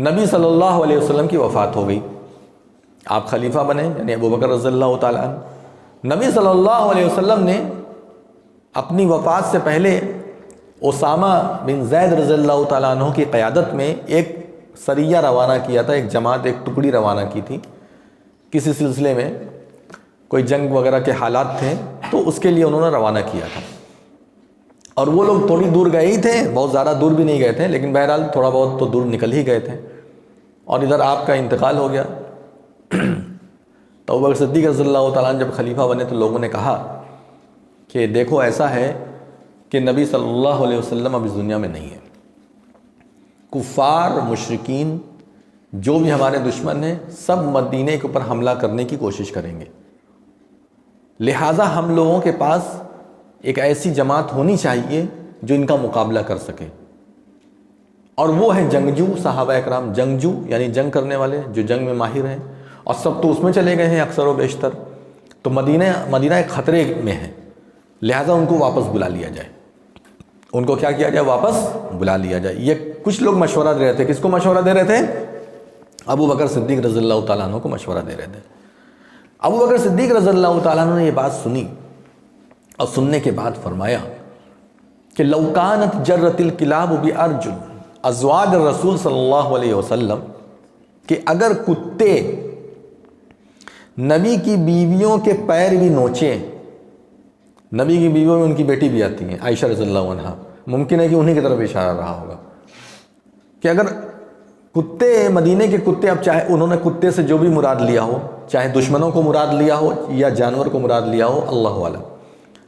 نبی صلی اللہ علیہ وسلم کی وفات ہو گئی، آپ خلیفہ بنے یعنی ابوبکر رضی اللہ تعالیٰ عنہ۔ نبی صلی اللہ علیہ وسلم نے اپنی وفات سے پہلے اسامہ بن زید رضی اللہ تعالیٰ عنہ کی قیادت میں ایک سریہ روانہ کیا تھا، ایک جماعت، ایک ٹکڑی روانہ کی تھی کسی سلسلے میں، کوئی جنگ وغیرہ کے حالات تھے تو اس کے لیے انہوں نے روانہ کیا تھا، اور وہ لوگ تھوڑی دور گئے ہی تھے، بہت زیادہ دور بھی نہیں گئے تھے، لیکن بہرحال تھوڑا بہت تو دور نکل ہی گئے تھے، اور ادھر آپ کا انتقال ہو گیا۔ تو ابوبکر صدیق رضی اللہ تعالیٰ عنہ جب خلیفہ بنے تو لوگوں نے کہا کہ دیکھو ایسا ہے کہ نبی صلی اللہ علیہ وسلم اب اس دنیا میں نہیں ہے، کفار مشرکین جو بھی ہمارے دشمن ہیں سب مدینے کے اوپر حملہ کرنے کی کوشش کریں گے، لہٰذا ہم لوگوں کے پاس ایک ایسی جماعت ہونی چاہیے جو ان کا مقابلہ کر سکے، اور وہ ہیں جنگجو صحابہ اکرام، جنگجو یعنی جنگ کرنے والے جو جنگ میں ماہر ہیں، اور سب تو اس میں چلے گئے ہیں اکثر و بیشتر، تو مدینہ ایک خطرے میں ہے، لہٰذا ان کو واپس بلا لیا جائے، ان کو کیا کیا جائے، واپس بلا لیا جائے۔ یہ کچھ لوگ مشورہ دے رہے تھے، کس کو مشورہ دے رہے تھے؟ ابوبکر صدیق رضی اللہ تعالیٰ عنہ کو مشورہ دے رہے تھے۔ ابوبکر صدیق رضی اللہ تعالیٰ عنہ نے یہ بات سنی، اور سننے کے بعد فرمایا کہ لو کانت جرت الکلاب بارجل ازواج الرسول صلی اللہ علیہ وسلم، کہ اگر کتے نبی کی بیویوں کے پیر بھی نوچیں، نبی کی بیویوں میں ان کی بیٹی بھی آتی ہیں عائشہ رضی اللہ عنہ، ممکن ہے کہ انہی کی طرف اشارہ رہا ہوگا کہ اگر کتے، مدینے کے کتے، اب چاہے انہوں نے کتے سے جو بھی مراد لیا ہو، چاہے دشمنوں کو مراد لیا ہو یا جانور کو مراد لیا ہو، اللہ عالم،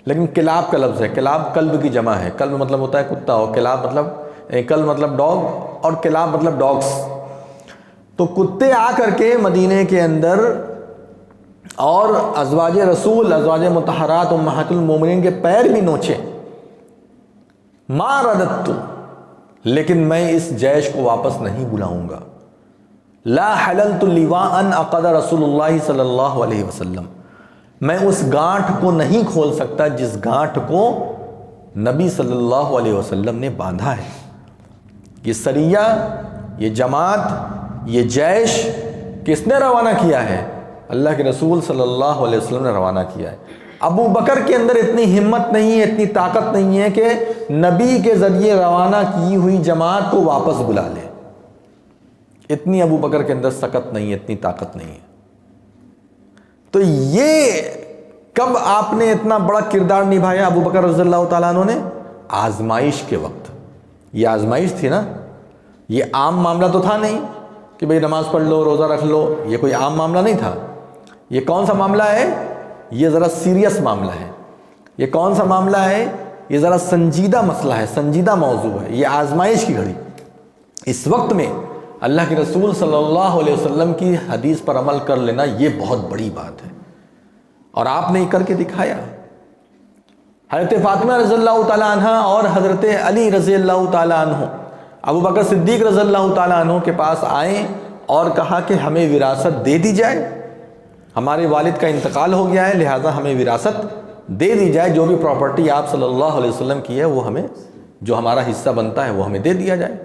لیکن کلاب کا لفظ ہے، کلاب کلب کی جمع ہے، کلب مطلب ہوتا ہے کتا، اور کلاب مطلب کلب مطلب ڈاگ، اور کلاب مطلب ڈاگس، تو کتے آ کر کے مدینے کے اندر اور ازواج رسول، ازواج مطہرات امہات المومنین کے پیر بھی نوچے، ما رددت، لیکن میں اس جیش کو واپس نہیں بلاؤں گا، لا حللت لواء عقد رسول اللہ صلی اللہ علیہ وسلم، میں اس گانٹھ کو نہیں کھول سکتا جس گانٹھ کو نبی صلی اللہ علیہ وسلم نے باندھا ہے۔ یہ سریہ، یہ جماعت، یہ جیش کس نے روانہ کیا ہے؟ اللہ کے رسول صلی اللہ علیہ وسلم نے روانہ کیا ہے۔ ابو بکر کے اندر اتنی ہمت نہیں ہے، اتنی طاقت نہیں ہے کہ نبی کے ذریعے روانہ کی ہوئی جماعت کو واپس بلا لے، اتنی ابو بکر کے اندر سکت نہیں ہے، اتنی طاقت نہیں ہے۔ تو یہ کب آپ نے اتنا بڑا کردار نبھایا ابو بکر رضی اللہ تعالیٰ عنہ نے؟ آزمائش کے وقت۔ یہ آزمائش تھی نا، یہ عام معاملہ تو تھا نہیں کہ بھئی نماز پڑھ لو، روزہ رکھ لو، یہ کوئی عام معاملہ نہیں تھا۔ یہ کون سا معاملہ ہے؟ یہ ذرا سیریس معاملہ ہے۔ یہ کون سا معاملہ ہے؟ یہ ذرا سنجیدہ مسئلہ ہے، سنجیدہ موضوع ہے، یہ آزمائش کی گھڑی۔ اس وقت میں اللہ کے رسول صلی اللہ علیہ وسلم کی حدیث پر عمل کر لینا یہ بہت بڑی بات ہے، اور آپ نے کر کے دکھایا۔ حضرت فاطمہ رضی اللہ تعالیٰ عنہ اور حضرت علی رضی اللہ تعالیٰ عنہ ابو بکر صدیق رضی اللہ تعالیٰ عنہ کے پاس آئیں اور کہا کہ ہمیں وراثت دے دی جائے، ہمارے والد کا انتقال ہو گیا ہے، لہٰذا ہمیں وراثت دے دی جائے، جو بھی پراپرٹی آپ صلی اللہ علیہ وسلم کی ہے وہ ہمیں، جو ہمارا حصہ بنتا ہے وہ ہمیں دے دیا جائے۔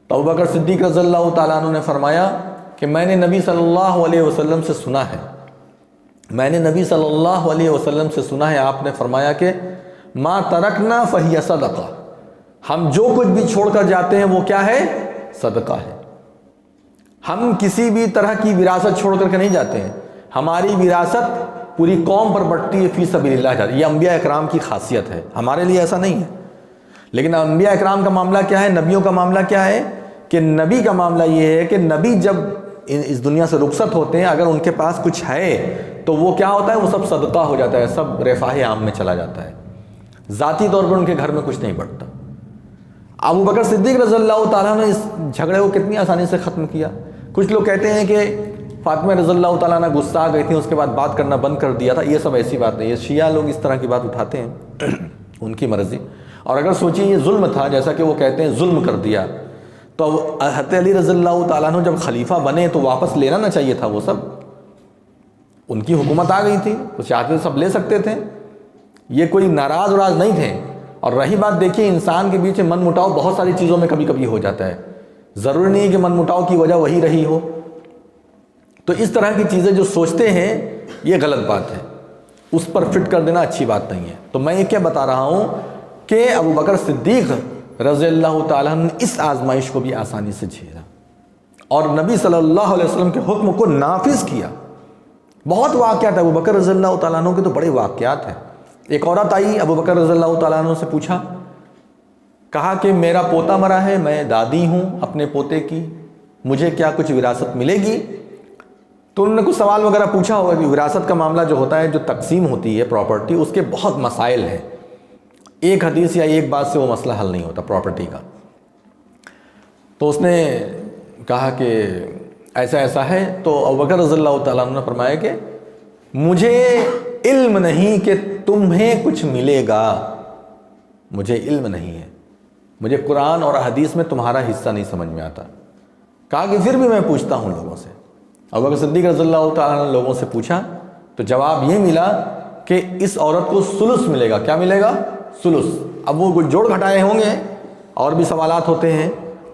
تو ابو بکر صدیق رضی اللہ تعالیٰ عنہ نے فرمایا کہ میں نے نبی صلی اللہ علیہ وسلم سے سنا ہے، میں نے نبی صلی اللہ علیہ وسلم سے سنا ہے، آپ نے فرمایا کہ ما ترکنا فہی صدقہ، ہم جو کچھ بھی چھوڑ کر جاتے ہیں وہ کیا ہے؟ صدقہ ہے۔ ہم کسی بھی طرح کی وراثت چھوڑ کر کے نہیں جاتے ہیں، ہماری وراثت پوری قوم پر بٹتی ہے، فی سبیل اللہ جاتی ہے۔ یہ انبیاء اکرام کی خاصیت ہے، ہمارے لیے ایسا نہیں ہے۔ لیکن انبیاء اکرام کا معاملہ کیا ہے؟ نبیوں کا معاملہ کیا ہے کہ نبی کا معاملہ یہ ہے کہ نبی جب اس دنیا سے رخصت ہوتے ہیں، اگر ان کے پاس کچھ ہے تو وہ کیا ہوتا ہے؟ وہ سب صدقہ ہو جاتا ہے، سب رفاہ عام میں چلا جاتا ہے، ذاتی طور پر ان کے گھر میں کچھ نہیں بڑھتا۔ ابو بکر صدیق رضی اللہ تعالیٰ نے اس جھگڑے کو کتنی آسانی سے ختم کیا۔ کچھ لوگ کہتے ہیں کہ فاطمہ رضی اللہ تعالیٰ نے غصہ آ گئی تھی، اس کے بعد بات کرنا بند کر دیا تھا، یہ سب ایسی بات نہیں ہے۔ شیعہ لوگ اس طرح کی بات اٹھاتے ہیں، ان کی مرضی۔ اور اگر سوچیں یہ ظلم تھا، جیسا کہ وہ کہتے ہیں ظلم کر دیا، تو حضرت علی رضی اللہ تعالیٰ عنہ جب خلیفہ بنے تو واپس لینا نہ چاہیے تھا، وہ سب ان کی حکومت آ گئی تھی، وہ چاہتے سب لے سکتے تھے، یہ کوئی ناراض وراز نہیں تھے۔ اور رہی بات، دیکھیے انسان کے بیچ من مٹاؤ بہت ساری چیزوں میں کبھی کبھی ہو جاتا ہے، ضروری نہیں ہے کہ من مٹاؤ کی وجہ وہی رہی ہو۔ تو اس طرح کی چیزیں جو سوچتے ہیں یہ غلط بات ہے، اس پر فٹ کر دینا اچھی بات نہیں ہے۔ تو میں یہ کیا بتا رہا ہوں کہ ابو بکر صدیق رضی اللہ تعالیٰ عنہ نے اس آزمائش کو بھی آسانی سے جھیلا اور نبی صلی اللہ علیہ وسلم کے حکم کو نافذ کیا۔ بہت واقعات ابو بکر رضی اللہ تعالیٰ عنہ کے تو بڑے واقعات ہیں۔ ایک عورت آئی ابو بکر رضی اللہ تعالیٰ عنہ سے پوچھا، کہا کہ میرا پوتا مرا ہے، میں دادی ہوں اپنے پوتے کی، مجھے کیا کچھ وراثت ملے گی؟ تو انہوں نے کچھ سوال وغیرہ پوچھا ہوگا کہ وراثت کا معاملہ جو ہوتا ہے، جو تقسیم ہوتی ہے پراپرٹی، اس کے بہت مسائل ہیں، ایک حدیث یا ایک بات سے وہ مسئلہ حل نہیں ہوتا پراپرٹی کا۔ تو اس نے کہا کہ ایسا ایسا ہے، تو ابوبکر رضی اللہ تعالیٰ عنہ نے فرمایا کہ مجھے علم نہیں کہ تمہیں کچھ ملے گا، مجھے علم نہیں ہے، مجھے قرآن اور حدیث میں تمہارا حصہ نہیں سمجھ میں آتا۔ کہا کہ پھر بھی میں پوچھتا ہوں لوگوں سے۔ ابوبکر صدیق رضی اللہ تعالیٰ نے لوگوں سے پوچھا تو جواب یہ ملا کہ اس عورت کو ثلث ملے گا۔ کیا ملے گا؟ ثلث۔ اب وہ جوڑ گھٹائے ہوں گے، اور بھی سوالات ہوتے ہیں،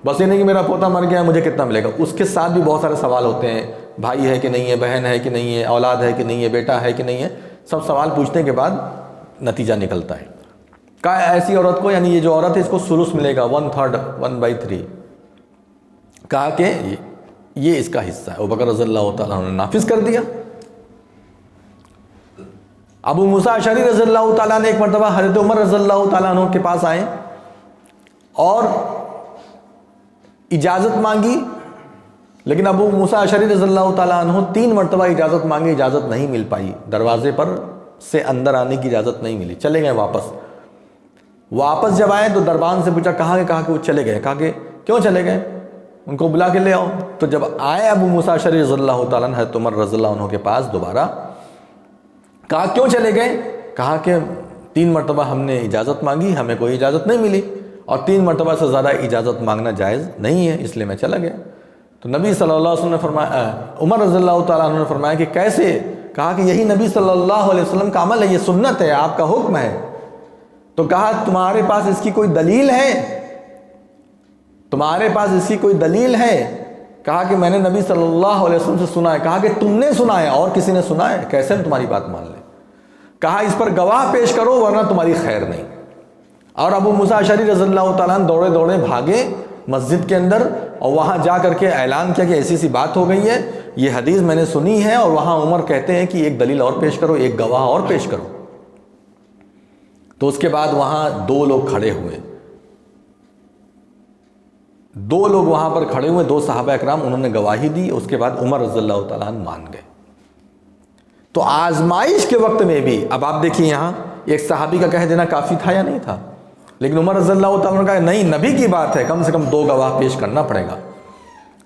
بس یہ نہیں کہ میرا پوتا مر گیا مجھے کتنا ملے گا، اس کے ساتھ بھی بہت سارے سوال ہوتے ہیں، بھائی ہے کہ نہیں ہے، بہن ہے کہ نہیں ہے، اولاد ہے کہ نہیں ہے، بیٹا ہے کہ نہیں ہے، سب سوال پوچھنے کے بعد نتیجہ نکلتا ہے۔ کہا ایسی عورت کو، یعنی یہ جو عورت ہے اس کو ثلث ملے گا، 1/3، 1/3۔ کہا کہ یہ اس کا حصہ ہے۔ ابوبکر رضی اللہ تعالیٰ عنہ نے نافذ کر دیا۔ ابو موسیٰ اشعری رضی اللہ تعالیٰ نے ایک مرتبہ حضرت عمر رضی اللہ تعالیٰ عنہ کے پاس آئے اور اجازت مانگی، لیکن ابو موسیٰ اشعری رضی اللہ تعالیٰ عنہ 3 مرتبہ اجازت مانگی، اجازت نہیں مل پائی، دروازے پر سے اندر آنے کی اجازت نہیں ملی، چلے گئے واپس جب آئے تو دربان سے پوچھا کہاں کہ وہ چلے گئے۔ کہا کہ کیوں چلے گئے؟ ان کو بلا کے لے آؤ۔ تو جب آئے ابو موسیٰ اشعری رضی اللہ تعالیٰ عنہ حضرت عمر رضی اللہ عنہ کے پاس دوبارہ، کہا کیوں چلے گئے؟ کہا کہ 3 مرتبہ ہم نے اجازت مانگی، ہمیں کوئی اجازت نہیں ملی، اور 3 مرتبہ سے زیادہ اجازت مانگنا جائز نہیں ہے، اس لیے میں چلا گیا۔ تو نبی صلی اللہ علیہ وسلم نے فرمایا، عمر رضی اللہ تعالیٰ عنہ نے فرمایا کہ کیسے؟ کہا کہ یہی نبی صلی اللہ علیہ وسلم کا عمل ہے، یہ سنت ہے، آپ کا حکم ہے۔ تو کہا تمہارے پاس اس کی کوئی دلیل ہے؟ تمہارے پاس اس کی کوئی دلیل ہے؟ کہا کہ میں نے نبی صلی اللہ علیہ وسلم سے سنا ہے۔ کہا کہ تم نے سنا ہے اور کسی نے سنا ہے؟ کیسے ہم تمہاری بات مان لیں؟ کہا اس پر گواہ پیش کرو ورنہ تمہاری خیر نہیں۔ اور ابو موسیٰ اشعری رضی اللہ تعالیٰ عنہ دوڑے دوڑے بھاگے مسجد کے اندر، اور وہاں جا کر کے اعلان کیا کہ ایسی سی بات ہو گئی ہے، یہ حدیث میں نے سنی ہے، اور وہاں عمر کہتے ہیں کہ ایک دلیل اور پیش کرو، ایک گواہ اور پیش کرو۔ تو اس کے بعد وہاں 2 لوگ کھڑے ہوئے، 2 لوگ وہاں پر کھڑے ہوئے، 2 صحابہ اکرام، انہوں نے گواہی دی۔ اس کے بعد عمر رضی اللہ تعالیٰ عنہ مان گئے۔ تو آزمائش کے وقت میں بھی، اب آپ دیکھیے یہاں ایک صحابی کا کہہ دینا کافی تھا یا نہیں تھا؟ لیکن عمر رضی اللہ تعالیٰ عنہ کہا نہیں، نبی کی بات ہے، کم سے کم 2 گواہ پیش کرنا پڑے گا،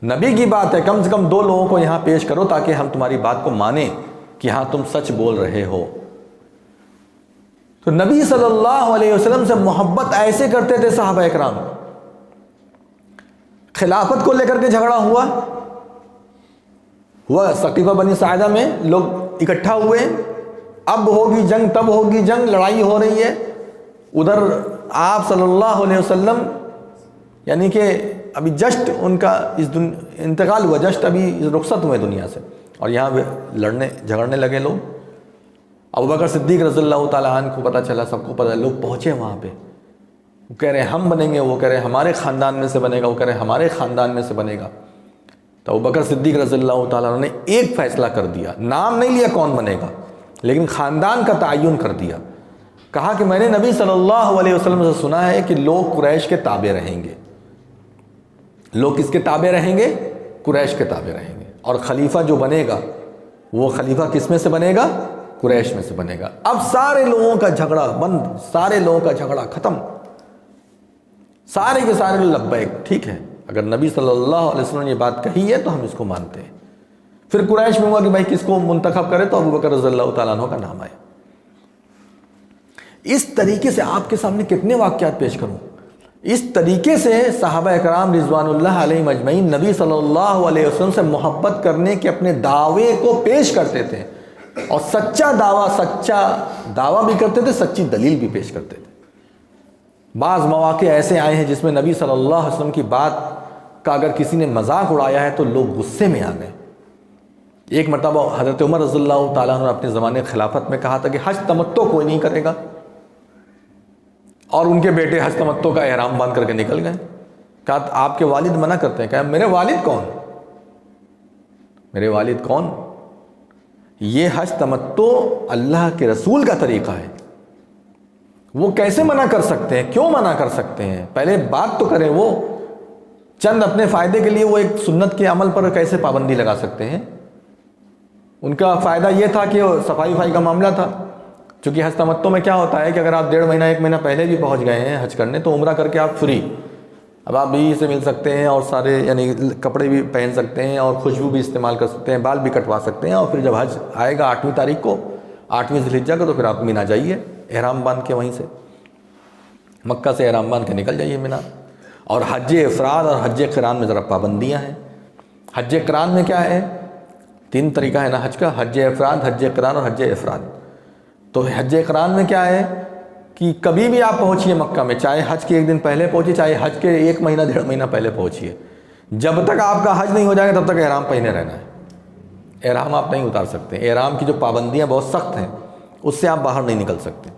نبی کی بات ہے، کم سے کم 2 لوگوں کو یہاں پیش کرو تاکہ ہم تمہاری بات کو مانیں کہ ہاں تم سچ بول رہے ہو۔ تو نبی صلی اللہ علیہ وسلم سے محبت ایسے کرتے تھے صحابہ اکرام۔ خلافت کو لے کر کے جھگڑا ہوا ثقیفہ بنی ساعدہ میں، لوگ اکٹھا ہوئے، اب ہوگی جنگ، تب ہوگی جنگ، لڑائی ہو رہی ہے۔ ادھر آپ صلی اللہ علیہ وسلم، یعنی کہ ابھی جسٹ ان کا انتقال ہوا، جسٹ ابھی رخصت ہوئے دنیا سے، اور یہاں لڑنے جھگڑنے لگے لوگ۔ ابوبکر صدیق رضی اللہ تعالیٰ عنہ کو پتہ چلا، سب کو پتہ، لوگ پہنچے وہاں پہ، وہ کہہ رہے ہیں ہم بنیں گے، وہ کہہ رہے ہیں ہمارے خاندان میں سے بنے گا، وہ کہہ رہے ہیں ہمارے خاندان میں سے بنے گا۔ تو ابوبکر صدیق رضی اللہ تعالیٰ عنہ نے ایک فیصلہ کر دیا، نام نہیں لیا کون بنے گا، لیکن خاندان کا تعین کر دیا۔ کہا کہ میں نے نبی صلی اللہ علیہ وسلم سے سنا ہے کہ لوگ قریش کے تابع رہیں گے۔ لوگ کس کے تابع رہیں گے؟ قریش کے تابع رہیں گے، اور خلیفہ جو بنے گا وہ خلیفہ کس میں سے بنے گا؟ قریش میں سے بنے گا۔ اب سارے لوگوں کا جھگڑا بند، سارے لوگوں کا جھگڑا ختم، سارے کے سارے لبیک، ٹھیک ہے، اگر نبی صلی اللہ علیہ وسلم نے یہ بات کہی ہے تو ہم اس کو مانتے ہیں۔ پھر قریش میں ہوا کہ بھائی کس کو منتخب کرے، تو ابوبکر رضی اللہ تعالیٰ عنہ کا نام آیا۔ اس طریقے سے آپ کے سامنے کتنے واقعات پیش کروں، اس طریقے سے صحابہ اکرام رضوان اللہ علیہم اجمعین نبی صلی اللہ علیہ وسلم سے محبت کرنے کے اپنے دعوے کو پیش کرتے تھے، اور سچا دعویٰ بھی کرتے تھے، سچی دلیل بھی پیش کرتے تھے۔ بعض مواقع ایسے آئے ہیں جس میں نبی صلی اللہ علیہ وسلم کی بات کا اگر کسی نے مذاق اڑایا ہے تو لوگ غصے میں آ گئے۔ ایک مرتبہ حضرت عمر رضی اللہ تعالیٰ عنہ نے اپنے زمانے خلافت میں کہا تھا کہ حج تمتع کوئی نہیں کرے گا، اور ان کے بیٹے حج تمتع کا احرام باندھ کر کے نکل گئے. کہا آپ کے والد منع کرتے ہیں. کہا میرے والد کون؟ میرے والد کون؟ یہ حج تمتع اللہ کے رسول کا طریقہ ہے. وہ کیسے منع کر سکتے ہیں؟ کیوں منع کر سکتے ہیں؟ پہلے بات تو کریں. وہ چند اپنے فائدے کے لیے وہ ایک سنت کے عمل پر کیسے پابندی لگا سکتے ہیں؟ ان کا فائدہ یہ تھا کہ صفائی کا معاملہ تھا. چونکہ حج تمتع میں کیا ہوتا ہے کہ اگر آپ 1.5 مہینہ 1 مہینہ پہلے بھی پہنچ گئے ہیں حج کرنے تو عمرہ کر کے آپ فری. اب آپ بیوی سے مل سکتے ہیں اور سارے یعنی کپڑے بھی پہن سکتے ہیں اور خوشبو بھی استعمال کر سکتے ہیں, بال بھی کٹوا سکتے ہیں. اور پھر جب حج آئے گا 8ویں تاریخ کو, 8ویں ذی الحجہ کو, تو پھر آپ مینا جائیے احرام باندھ کے, وہیں سے مکہ سے احرام باندھ کے نکل جائیے مینا. اور حج افراد اور حج قران میں ذرا پابندیاں ہیں. حج قران میں کیا ہے؟ 3 طریقہ ہے نا حج کا, حج افراد, حج قران اور حج افراد. تو حج قران میں کیا ہے کہ کبھی بھی آپ پہنچیے مکہ میں, چاہے حج کے 1 دن پہلے پہنچیے, چاہے حج کے 1 مہینہ 1.5 مہینہ پہلے پہنچیے, جب تک آپ کا حج نہیں ہو جائے گا تب تک احرام پہنے رہنا ہے. احرام آپ نہیں اتار سکتے. احرام کی جو پابندیاں بہت سخت ہیں اس سے آپ باہر نہیں نکل سکتے.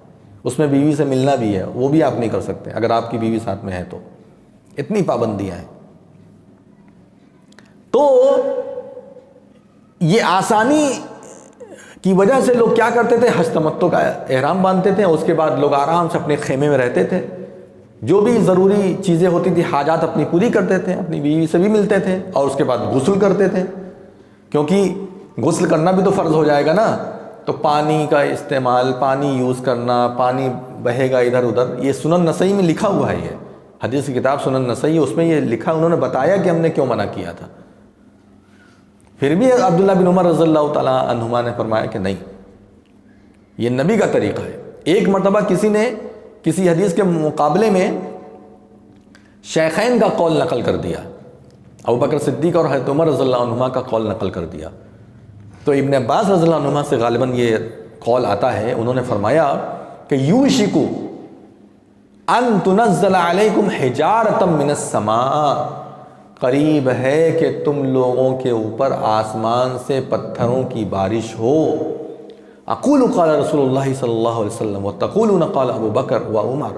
اس میں بیوی سے ملنا بھی ہے, وہ بھی آپ نہیں کر سکتے اگر آپ کی بیوی ساتھ میں ہے تو. اتنی پابندیاں ہیں. تو یہ آسانی کی وجہ سے لوگ کیا کرتے تھے؟ حج تمتع کا احرام باندھتے تھے, اس کے بعد لوگ آرام سے اپنے خیمے میں رہتے تھے, جو بھی ضروری چیزیں ہوتی تھی حاجات اپنی پوری کرتے تھے, اپنی بیوی سے بھی ملتے تھے, اور اس کے بعد غسل کرتے تھے. کیونکہ غسل کرنا بھی تو فرض ہو جائے گا نا. تو پانی کا استعمال, پانی یوز کرنا, پانی بہے گا ادھر ادھر, یہ سنن نسائی میں لکھا ہوا ہے. یہ حدیث کی کتاب سنن نسائی, اس میں یہ لکھا, انہوں نے بتایا کہ ہم نے کیوں منع کیا تھا. پھر بھی عبداللہ بن عمر رضی اللہ تعالیٰ عنہما نے فرمایا کہ نہیں, یہ نبی کا طریقہ ہے. ایک مرتبہ کسی نے کسی حدیث کے مقابلے میں شیخین کا قول نقل کر دیا, ابوبکر صدیق اور حضرت عمر رضی اللہ عنہما کا قول نقل کر دیا. تو ابن عباس رضی اللہ عنہما سے غالباً یہ قول آتا ہے, انہوں نے فرمایا کہ یوشکو ان تنزل علیکم حجارۃ من السماء, قریب ہے کہ تم لوگوں کے اوپر آسمان سے پتھروں کی بارش ہو. اقول قال رسول اللہ صلی اللہ علیہ وسلم وتقولون قال ابو بکر و عمر,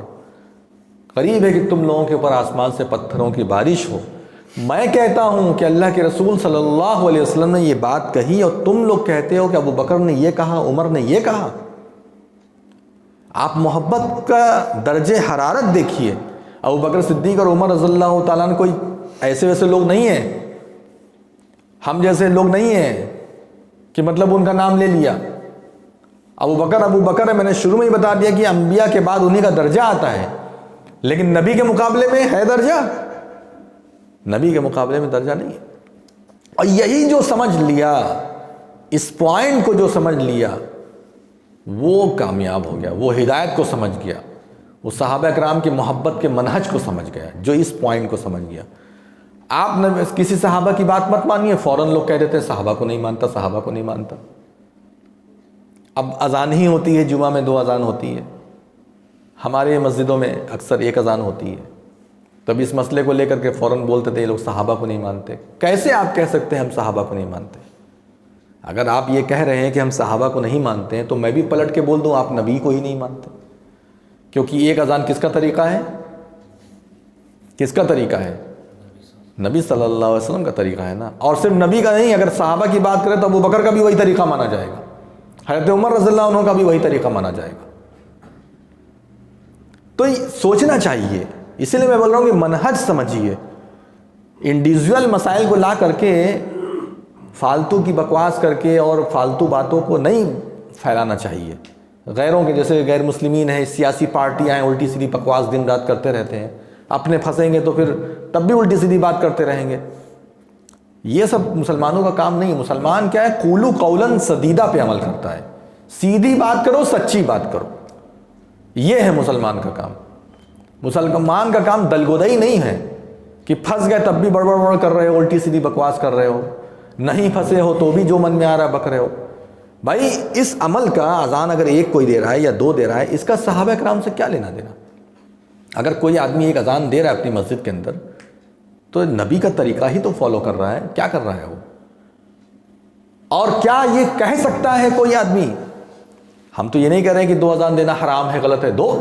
قریب ہے کہ تم لوگوں کے اوپر آسمان سے پتھروں کی بارش ہو. میں کہتا ہوں کہ اللہ کے رسول صلی اللہ علیہ وسلم نے یہ بات کہی, اور تم لوگ کہتے ہو کہ ابو بکر نے یہ کہا, عمر نے یہ کہا. آپ محبت کا درجہ حرارت دیکھیے. ابو بکر صدیق اور عمر رضی اللہ تعالیٰ نے کوئی ایسے ویسے لوگ نہیں ہیں, ہم جیسے لوگ نہیں ہیں کہ مطلب ان کا نام لے لیا. ابو بکر ہے, میں نے شروع میں ہی بتا دیا کہ انبیاء کے بعد انہی کا درجہ آتا ہے, لیکن نبی کے مقابلے میں ہے درجہ, نبی کے مقابلے میں درجہ نہیں ہے. اور یہی جو سمجھ لیا, اس پوائنٹ کو جو سمجھ لیا, وہ کامیاب ہو گیا, وہ ہدایت کو سمجھ گیا, وہ صحابہ کرام کی محبت کے منہج کو سمجھ گیا, جو اس پوائنٹ کو سمجھ گیا. آپ نے کسی صحابہ کی بات مت مانیے, فوراً لوگ کہہ دیتے ہیں صحابہ کو نہیں مانتا, صحابہ کو نہیں مانتا. اب اذان ہی ہوتی ہے, جمعہ میں 2 اذان ہوتی ہے, ہمارے مسجدوں میں اکثر 1 اذان ہوتی ہے. تب اس مسئلے کو لے کر کے فوراً بولتے تھے یہ لوگ صحابہ کو نہیں مانتے. کیسے آپ کہہ سکتے ہیں ہم صحابہ کو نہیں مانتے؟ اگر آپ یہ کہہ رہے ہیں کہ ہم صحابہ کو نہیں مانتے ہیں تو میں بھی پلٹ کے بول دوں آپ نبی کو ہی نہیں مانتے. کیونکہ 1 اذان کس کا طریقہ ہے؟ کس کا طریقہ ہے؟ نبی صلی اللہ علیہ وسلم کا طریقہ ہے نا. اور صرف نبی کا نہیں, اگر صحابہ کی بات کریں تو ابو بکر کا بھی وہی طریقہ مانا جائے گا, حضرت عمر رضی اللہ عنہ کا بھی وہی طریقہ مانا جائے گا. تو سوچنا چاہیے. اسی لیے میں بول رہا ہوں کہ منہج سمجھیے. انڈیویجول مسائل کو لا کر کے فالتو کی بکواس کر کے اور فالتو باتوں کو نہیں پھیلانا چاہیے. غیروں کے جیسے غیر مسلمین ہیں, سیاسی پارٹیاں ہیں, الٹی سیدھی بکواس دن رات کرتے رہتے ہیں. اپنے پھنسیں گے تو پھر تب بھی الٹی سیدھی بات کرتے رہیں گے. یہ سب مسلمانوں کا کام نہیں ہے. مسلمان کیا ہے؟ قولوا قولا سدیدہ پہ عمل کرتا ہے. سیدھی بات کرو, سچی بات کرو, یہ ہے مسلمان کا کام. مسلمان کا کام دلگودئی نہیں ہے کہ پھنس گئے تب بھی بڑبڑ کر رہے ہو, الٹی سیدھی بکواس کر رہے ہو, نہیں پھنسے ہو تو بھی جو من میں آ رہا ہے بک رہے ہو. بھائی اس عمل کا اذان اگر 1 کوئی دے رہا ہے یا 2 دے رہا ہے, اس کا صحابہ کرام سے کیا لینا دینا؟ اگر کوئی آدمی 1 اذان دے رہا ہے اپنی مسجد کے اندر تو نبی کا طریقہ ہی تو فالو کر رہا ہے. کیا کر رہا ہے وہ؟ اور کیا یہ کہہ سکتا ہے کوئی آدمی؟ ہم تو یہ نہیں کہہ رہے ہیں کہ 2 اذان دینا حرام ہے, غلط ہے. 2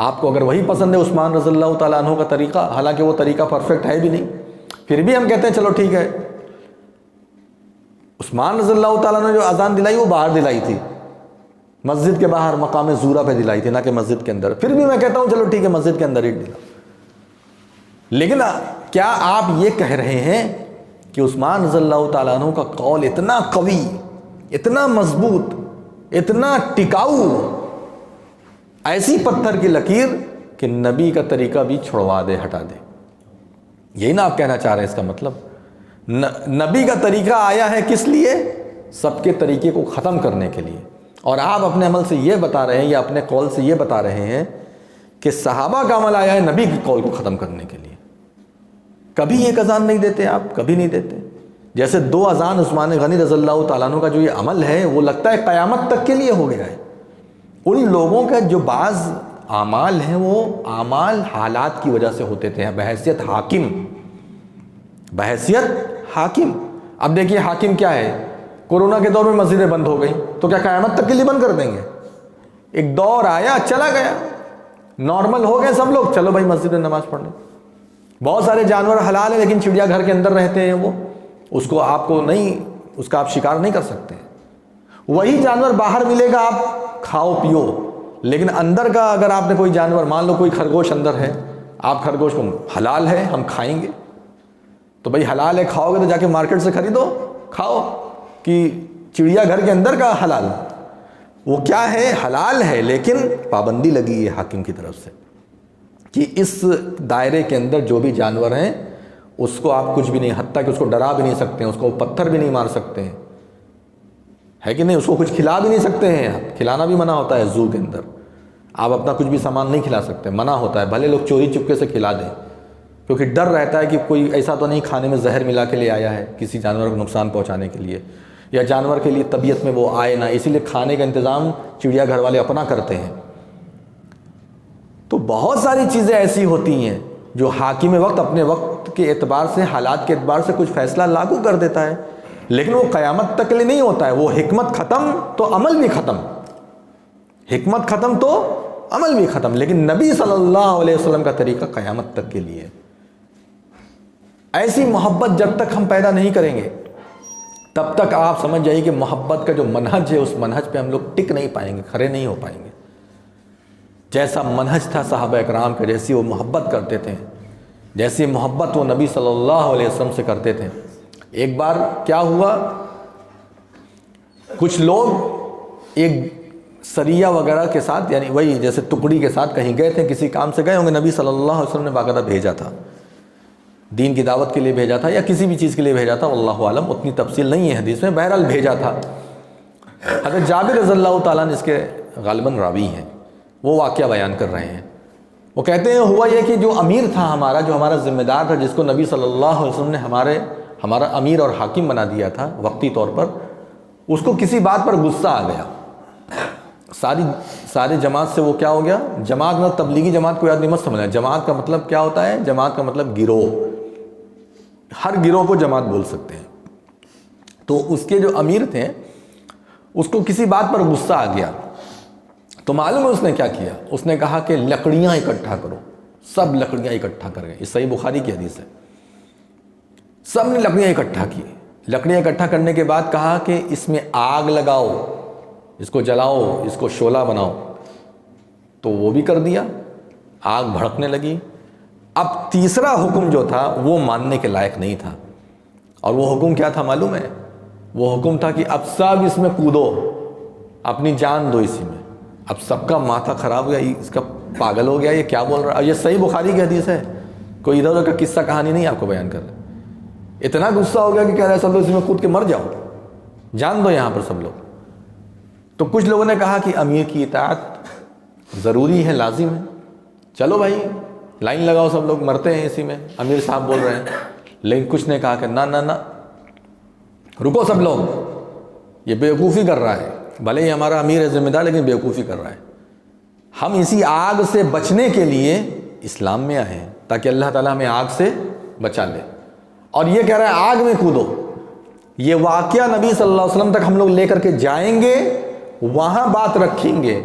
آپ کو اگر وہی پسند ہے عثمان رضی اللہ تعالیٰ عنہ کا طریقہ، حالانکہ وہ طریقہ پرفیکٹ ہے بھی نہیں، پھر بھی ہم کہتے ہیں چلو ٹھیک ہے، عثمان رضی اللہ تعالیٰ نے جو اذان دلائی وہ باہر دلائی تھی، مسجد کے باہر مقام زورہ پہ دلائی تھی، نہ کہ مسجد کے اندر، پھر بھی میں کہتا ہوں چلو ٹھیک ہے مسجد کے اندر ہی دلا۔ لیکن کیا آپ یہ کہہ رہے ہیں کہ عثمان رضی اللہ تعالیٰ عنہ کا قول اتنا قوی، اتنا مضبوط، اتنا ٹکاؤ، ایسی پتھر کی لکیر کہ نبی کا طریقہ بھی چھڑوا دے، ہٹا دے؟ یہی نا آپ کہنا چاہ رہے ہیں اس کا مطلب؟ نبی کا طریقہ آیا ہے کس لیے؟ سب کے طریقے کو ختم کرنے کے لیے، اور آپ اپنے عمل سے یہ بتا رہے ہیں یا اپنے قول سے یہ بتا رہے ہیں کہ صحابہ کا عمل آیا ہے نبی کے قول کو ختم کرنے کے لیے۔ کبھی ایک اذان نہیں دیتے آپ، کبھی نہیں دیتے۔ جیسے 2 اذان عثمان غنی رضی اللہ تعالیٰ عنہ کا جو یہ عمل ہے وہ لگتا ہے قیامت تک کے لیے ہو گیا ہے۔ ان لوگوں کا جو بعض اعمال ہیں وہ اعمال حالات کی وجہ سے ہوتے تھے، بحیثیت حاکم، بحیثیت حاکم۔ اب دیکھیے حاکم کیا ہے، کورونا کے دور میں مسجدیں بند ہو گئی تو کیا قیامت تک کے لیے بند کر دیں گے؟ ایک دور آیا چلا گیا، نارمل ہو گئے سب لوگ، چلو بھائی مسجد میں نماز پڑھ لیں۔ بہت سارے جانور حلال ہیں لیکن چڑیا گھر کے اندر رہتے ہیں، وہ اس کو آپ کو نہیں، اس کا آپ شکار نہیں کر سکتے۔ وہی جانور باہر ملے گا، آپ کھاؤ پیو، لیکن اندر کا اگر آپ نے کوئی جانور، مان لو کوئی خرگوش اندر ہے، آپ خرگوش کو حلال ہے ہم کھائیں گے، تو بھائی حلال ہے کھاؤ گے تو جا کے مارکیٹ سے خریدو کھاؤ، کہ چڑیا گھر کے اندر کا حلال؟ وہ کیا ہے، حلال ہے لیکن پابندی لگی ہے حاکم کی طرف سے کہ اس دائرے کے اندر جو بھی جانور ہیں اس کو آپ کچھ بھی نہیں، حتیٰ کہ اس کو ڈرا بھی نہیں سکتے ہیں، اس کو پتھر بھی نہیں مار سکتے ہیں، ہے کہ نہیں؟ اس کو کچھ کھلا بھی نہیں سکتے ہیں، کھلانا بھی منع ہوتا ہے زو کے اندر، آپ اپنا کچھ بھی سامان نہیں کھلا سکتے، منع ہوتا ہے، بھلے لوگ چوری چپکے سے کھلا دیں، کیونکہ ڈر رہتا ہے کہ کوئی ایسا تو نہیں کھانے میں زہر ملا کے لے آیا ہے کسی جانور کو نقصان پہنچانے کے لیے، یا جانور کے لیے طبیعت میں وہ آئے نہ، اسی لیے کھانے کا انتظام چڑیا گھر والے اپنا کرتے ہیں۔ تو بہت ساری چیزیں ایسی ہوتی ہیں جو حاکم وقت اپنے وقت کے اعتبار سے، حالات کے اعتبار سے کچھ فیصلہ لاگو کر دیتا ہے، لیکن وہ قیامت تک کے لیے نہیں ہوتا ہے۔ وہ حکمت ختم تو عمل بھی ختم، حکمت ختم تو عمل بھی ختم، لیکن نبی صلی اللہ علیہ وسلم کا طریقہ قیامت تک کے لیے۔ ایسی محبت جب تک ہم پیدا نہیں کریں گے تب تک آپ سمجھ جائیے کہ محبت کا جو منہج ہے اس منہج پہ ہم لوگ ٹک نہیں پائیں گے، کھڑے نہیں ہو پائیں گے۔ جیسا منہج تھا صحابہ اکرام کا، جیسی وہ محبت کرتے تھے، جیسی محبت وہ نبی صلی اللہ علیہ وسلم سے کرتے تھے۔ ایک بار کیا ہوا، کچھ لوگ ایک سریہ وغیرہ کے ساتھ، یعنی وہی جیسے ٹکڑی کے ساتھ کہیں گئے تھے، کسی کام سے گئے ہوں گے، نبی صلی اللہ علیہ وسلم نے باقاعدہ بھیجا تھا، دین کی دعوت کے لیے بھیجا تھا یا کسی بھی چیز کے لیے بھیجا تھا، واللہ عالم، اتنی تفصیل نہیں ہے حدیث میں، بہرحال بھیجا تھا۔ حضرت جابر رضی اللہ تعالیٰ نے اس کے غالباً راوی ہیں، وہ واقعہ بیان کر رہے ہیں۔ وہ کہتے ہیں ہوا یہ کہ جو امیر تھا ہمارا، جو ہمارا ذمہ دار تھا، جس کو نبی صلی اللہ علیہ وسلم نے ہمارا امیر اور حاکم بنا دیا تھا وقتی طور پر، اس کو کسی بات پر غصہ آ گیا۔ ساری جماعت سے وہ کیا ہو گیا، جماعت میں تبلیغی جماعت کو آدمی مت سمجھنا، جماعت کا مطلب کیا ہوتا ہے، جماعت کا مطلب گروہ، ہر گروہ کو جماعت بول سکتے ہیں۔ تو اس کے جو امیر تھے اس کو کسی بات پر غصہ آ گیا، تو معلوم ہے اس نے کیا کیا، اس نے کہا کہ لکڑیاں اکٹھا کرو، سب لکڑیاں اکٹھا کر گئے، یہ صحیح بخاری کی حدیث ہے۔ سب نے لکڑیاں اکٹھا کی، لکڑیاں اکٹھا کرنے کے بعد کہا کہ اس میں آگ لگاؤ، اس کو جلاؤ، اس کو شعلہ بناؤ، تو وہ بھی کر دیا، آگ بھڑکنے لگی۔ اب تیسرا حکم جو تھا وہ ماننے کے لائق نہیں تھا، اور وہ حکم کیا تھا معلوم ہے؟ وہ حکم تھا کہ اب سب اس میں کودو، اپنی جان دو اسی میں۔ اب سب کا ماتھا خراب ہو گیا، اس کا پاگل ہو گیا، یہ کیا بول رہا ہے؟ یہ صحیح بخاری کی حدیث ہے، کوئی ادھر ادھر کا قصہ کہانی نہیں آپ کو بیان کر رہا۔ اتنا غصہ ہو گیا کہ کہہ رہے سب لوگ اس میں کود کے مر جاؤ، جان دو یہاں پر سب لوگ۔ تو کچھ لوگوں نے کہا کہ امیر کی اطاعت ضروری ہے، لازم ہے، چلو بھائی لائن لگاؤ، سب لوگ مرتے ہیں اسی میں، امیر صاحب بول رہے ہیں۔ لیکن کچھ نے کہا کہ نہ نہ نہ، رکو سب لوگ، یہ بیوقوفی کر رہا ہے، بھلے ہی ہمارا امیر ہے ذمہ دار، لیکن بیوقوفی کر رہا ہے۔ ہم اسی آگ سے بچنے کے لیے اسلام میں آئے ہیں تاکہ اللہ تعالیٰ ہمیں آگ سے بچا لے، اور یہ کہہ رہا ہے آگ میں کودو۔ یہ واقعہ نبی صلی اللہ علیہ وسلم تک ہم لوگ لے کر کے جائیں گے، وہاں بات رکھیں گے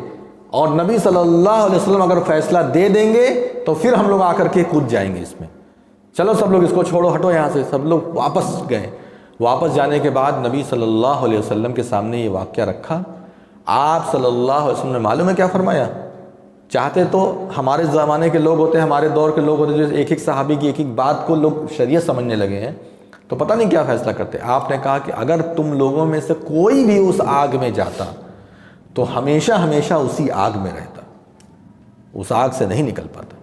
اور نبی صلی اللہ علیہ وسلم اگر فیصلہ دے دیں گے تو پھر ہم لوگ آ کر کے کود جائیں گے اس میں. چلو سب لوگ اس کو چھوڑو، ہٹو یہاں سے. سب لوگ واپس گئے. واپس جانے کے بعد نبی صلی اللہ علیہ وسلم کے سامنے یہ واقعہ رکھا. آپ صلی اللہ علیہ وسلم نے معلوم ہے کیا فرمایا؟ چاہتے تو ہمارے زمانے کے لوگ ہوتے ہیں، ہمارے دور کے لوگ ہوتے ہیں، جو ایک ایک صحابی کی ایک ایک بات کو لوگ شریعت سمجھنے لگے ہیں تو پتہ نہیں کیا فیصلہ کرتے. آپ نے کہا کہ اگر تم لوگوں میں سے کوئی بھی اس آگ میں جاتا تو ہمیشہ ہمیشہ اسی آگ میں رہتا، اس آگ سے نہیں نکل پاتا.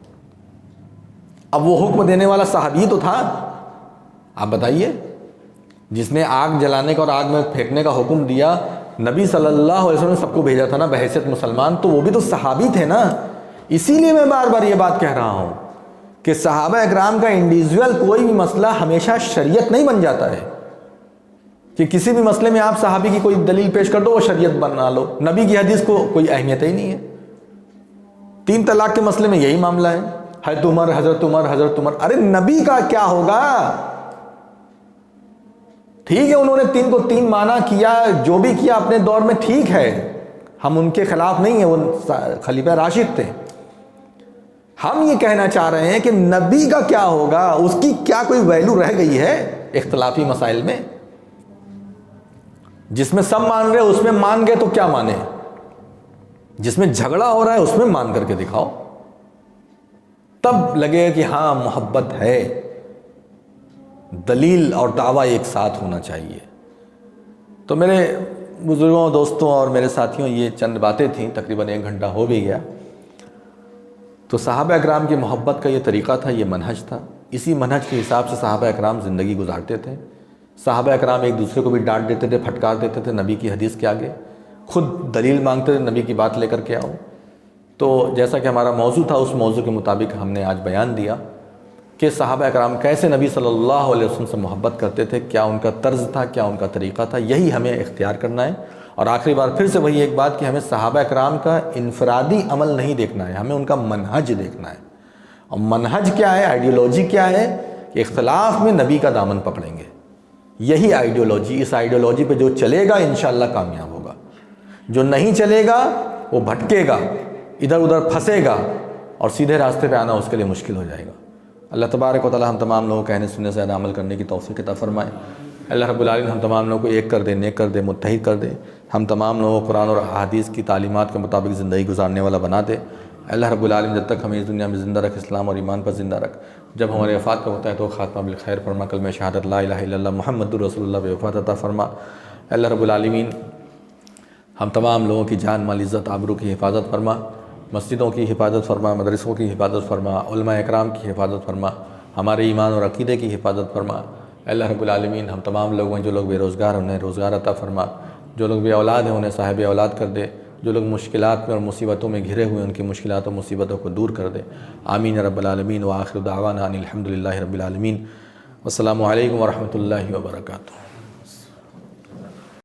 اب وہ حکم دینے والا صحابی تو تھا. آپ بتائیے، جس نے آگ جلانے کا اور آگ میں پھینکنے کا حکم دیا، نبی صلی اللہ علیہ وسلم نے سب کو بھیجا تھا نا بحیثیت مسلمان، تو وہ بھی تو صحابی تھے نا. اسی لیے میں بار بار یہ بات کہہ رہا ہوں کہ صحابہ اکرام کا انڈیویجول کوئی بھی مسئلہ ہمیشہ شریعت نہیں بن جاتا ہے کہ کسی بھی مسئلے میں آپ صحابی کی کوئی دلیل پیش کر دو وہ شریعت بنا لو. نبی کی حدیث کو کوئی اہمیت ہی نہیں ہے. 3 طلاق کے مسئلے میں یہی معاملہ ہے. حضرت عمر حضرت عمر حضرت عمر. ارے نبی کا کیا ہوگا؟ ٹھیک ہے انہوں نے 3 کو 3 مانا کیا، جو بھی کیا اپنے دور میں ٹھیک ہے، ہم ان کے خلاف نہیں ہیں، وہ خلیفہ راشد تھے. ہم یہ کہنا چاہ رہے ہیں کہ نبی کا کیا ہوگا؟ اس کی کیا کوئی ویلیو رہ گئی ہے اختلافی مسائل میں؟ جس میں سب مان رہے اس میں مان گئے تو کیا مانے، جس میں جھگڑا ہو رہا ہے اس میں مان کر کے دکھاؤ، تب لگے کہ ہاں محبت ہے. دلیل اور دعویٰ ایک ساتھ ہونا چاہیے. تو میرے بزرگوں دوستوں اور میرے ساتھیوں، یہ چند باتیں تھیں، تقریباً 1 گھنٹہ ہو بھی گیا. تو صحابہ اکرام کی محبت کا یہ طریقہ تھا، یہ منہج تھا. اسی منہج کے حساب سے صحابہ اکرام زندگی گزارتے تھے. صحابہ اکرام ایک دوسرے کو بھی ڈانٹ دیتے تھے، پھٹکار دیتے تھے نبی کی حدیث کے آگے، خود دلیل مانگتے تھے نبی کی بات لے کر کے آؤ. تو جیسا کہ ہمارا موضوع تھا اس موضوع کے مطابق ہم نے آج بیان دیا کہ صحابہ اکرام کیسے نبی صلی اللہ علیہ وسلم سے محبت کرتے تھے، کیا ان کا طرز تھا، کیا ان کا طریقہ تھا. یہی ہمیں اختیار کرنا ہے. اور آخری بار پھر سے وہی ایک بات کہ ہمیں صحابہ اکرام کا انفرادی عمل نہیں دیکھنا ہے، ہمیں ان کا منہج دیکھنا ہے. اور منہج کیا ہے، آئیڈیالوجی کیا ہے کہ اختلاف میں نبی کا دامن پکڑیں گے. یہی آئیڈیالوجی، اس آئیڈیالوجی پہ جو چلے گا انشاءاللہ کامیاب ہوگا. جو نہیں چلے گا وہ بھٹکے گا، ادھر ادھر پھنسے گا اور سیدھے راستے پہ آنا اس کے لیے مشکل ہو جائے گا. اللہ تبارک و تعالی ہم تمام لوگوں کو کہنے سننے سے زیادہ عمل کرنے کی توفیق عطا فرمائے. اللہ رب العالمین ہم تمام لوگوں کو ایک کر دے، نیک کر دے، متحد کر دے. ہم تمام لوگوں کو قرآن اور احادیث کی تعلیمات کے مطابق زندگی گزارنے والا بنا دے. اللہ رب العالمین جب تک ہمیں اس دنیا میں زندہ رکھ، اسلام اور ایمان پر زندہ رکھ. جب ہمارے وفات کا ہوتا ہے تو خاتمہ بالخیر فرما، کلمہ شہادت لا الہ الا اللہ محمد رسول اللہ بے وفات عطا فرما. اللہ رب العالمین ہم تمام لوگوں کی جان مال عزت آبرو کی حفاظت فرما، مسجدوں کی حفاظت فرما، مدرسوں کی حفاظت فرما، علماء اکرام کی حفاظت فرما، ہمارے ایمان اور عقیدے کی حفاظت فرما. اللہ رب العالمین ہم تمام لوگوں جو لوگ بے روزگار ہیں انہیں روزگار عطا فرما، جو لوگ بے اولاد ہیں انہیں صاحب اولاد کر دے، جو لوگ مشکلات میں اور مصیبتوں میں گھرے ہوئے ان کی مشکلات اور مصیبتوں کو دور کر دے. آمین رب العالمین. وآخر دعوانا ان الحمد للہ رب العالمین. والسلام علیکم ورحمۃ اللہ وبرکاتہ.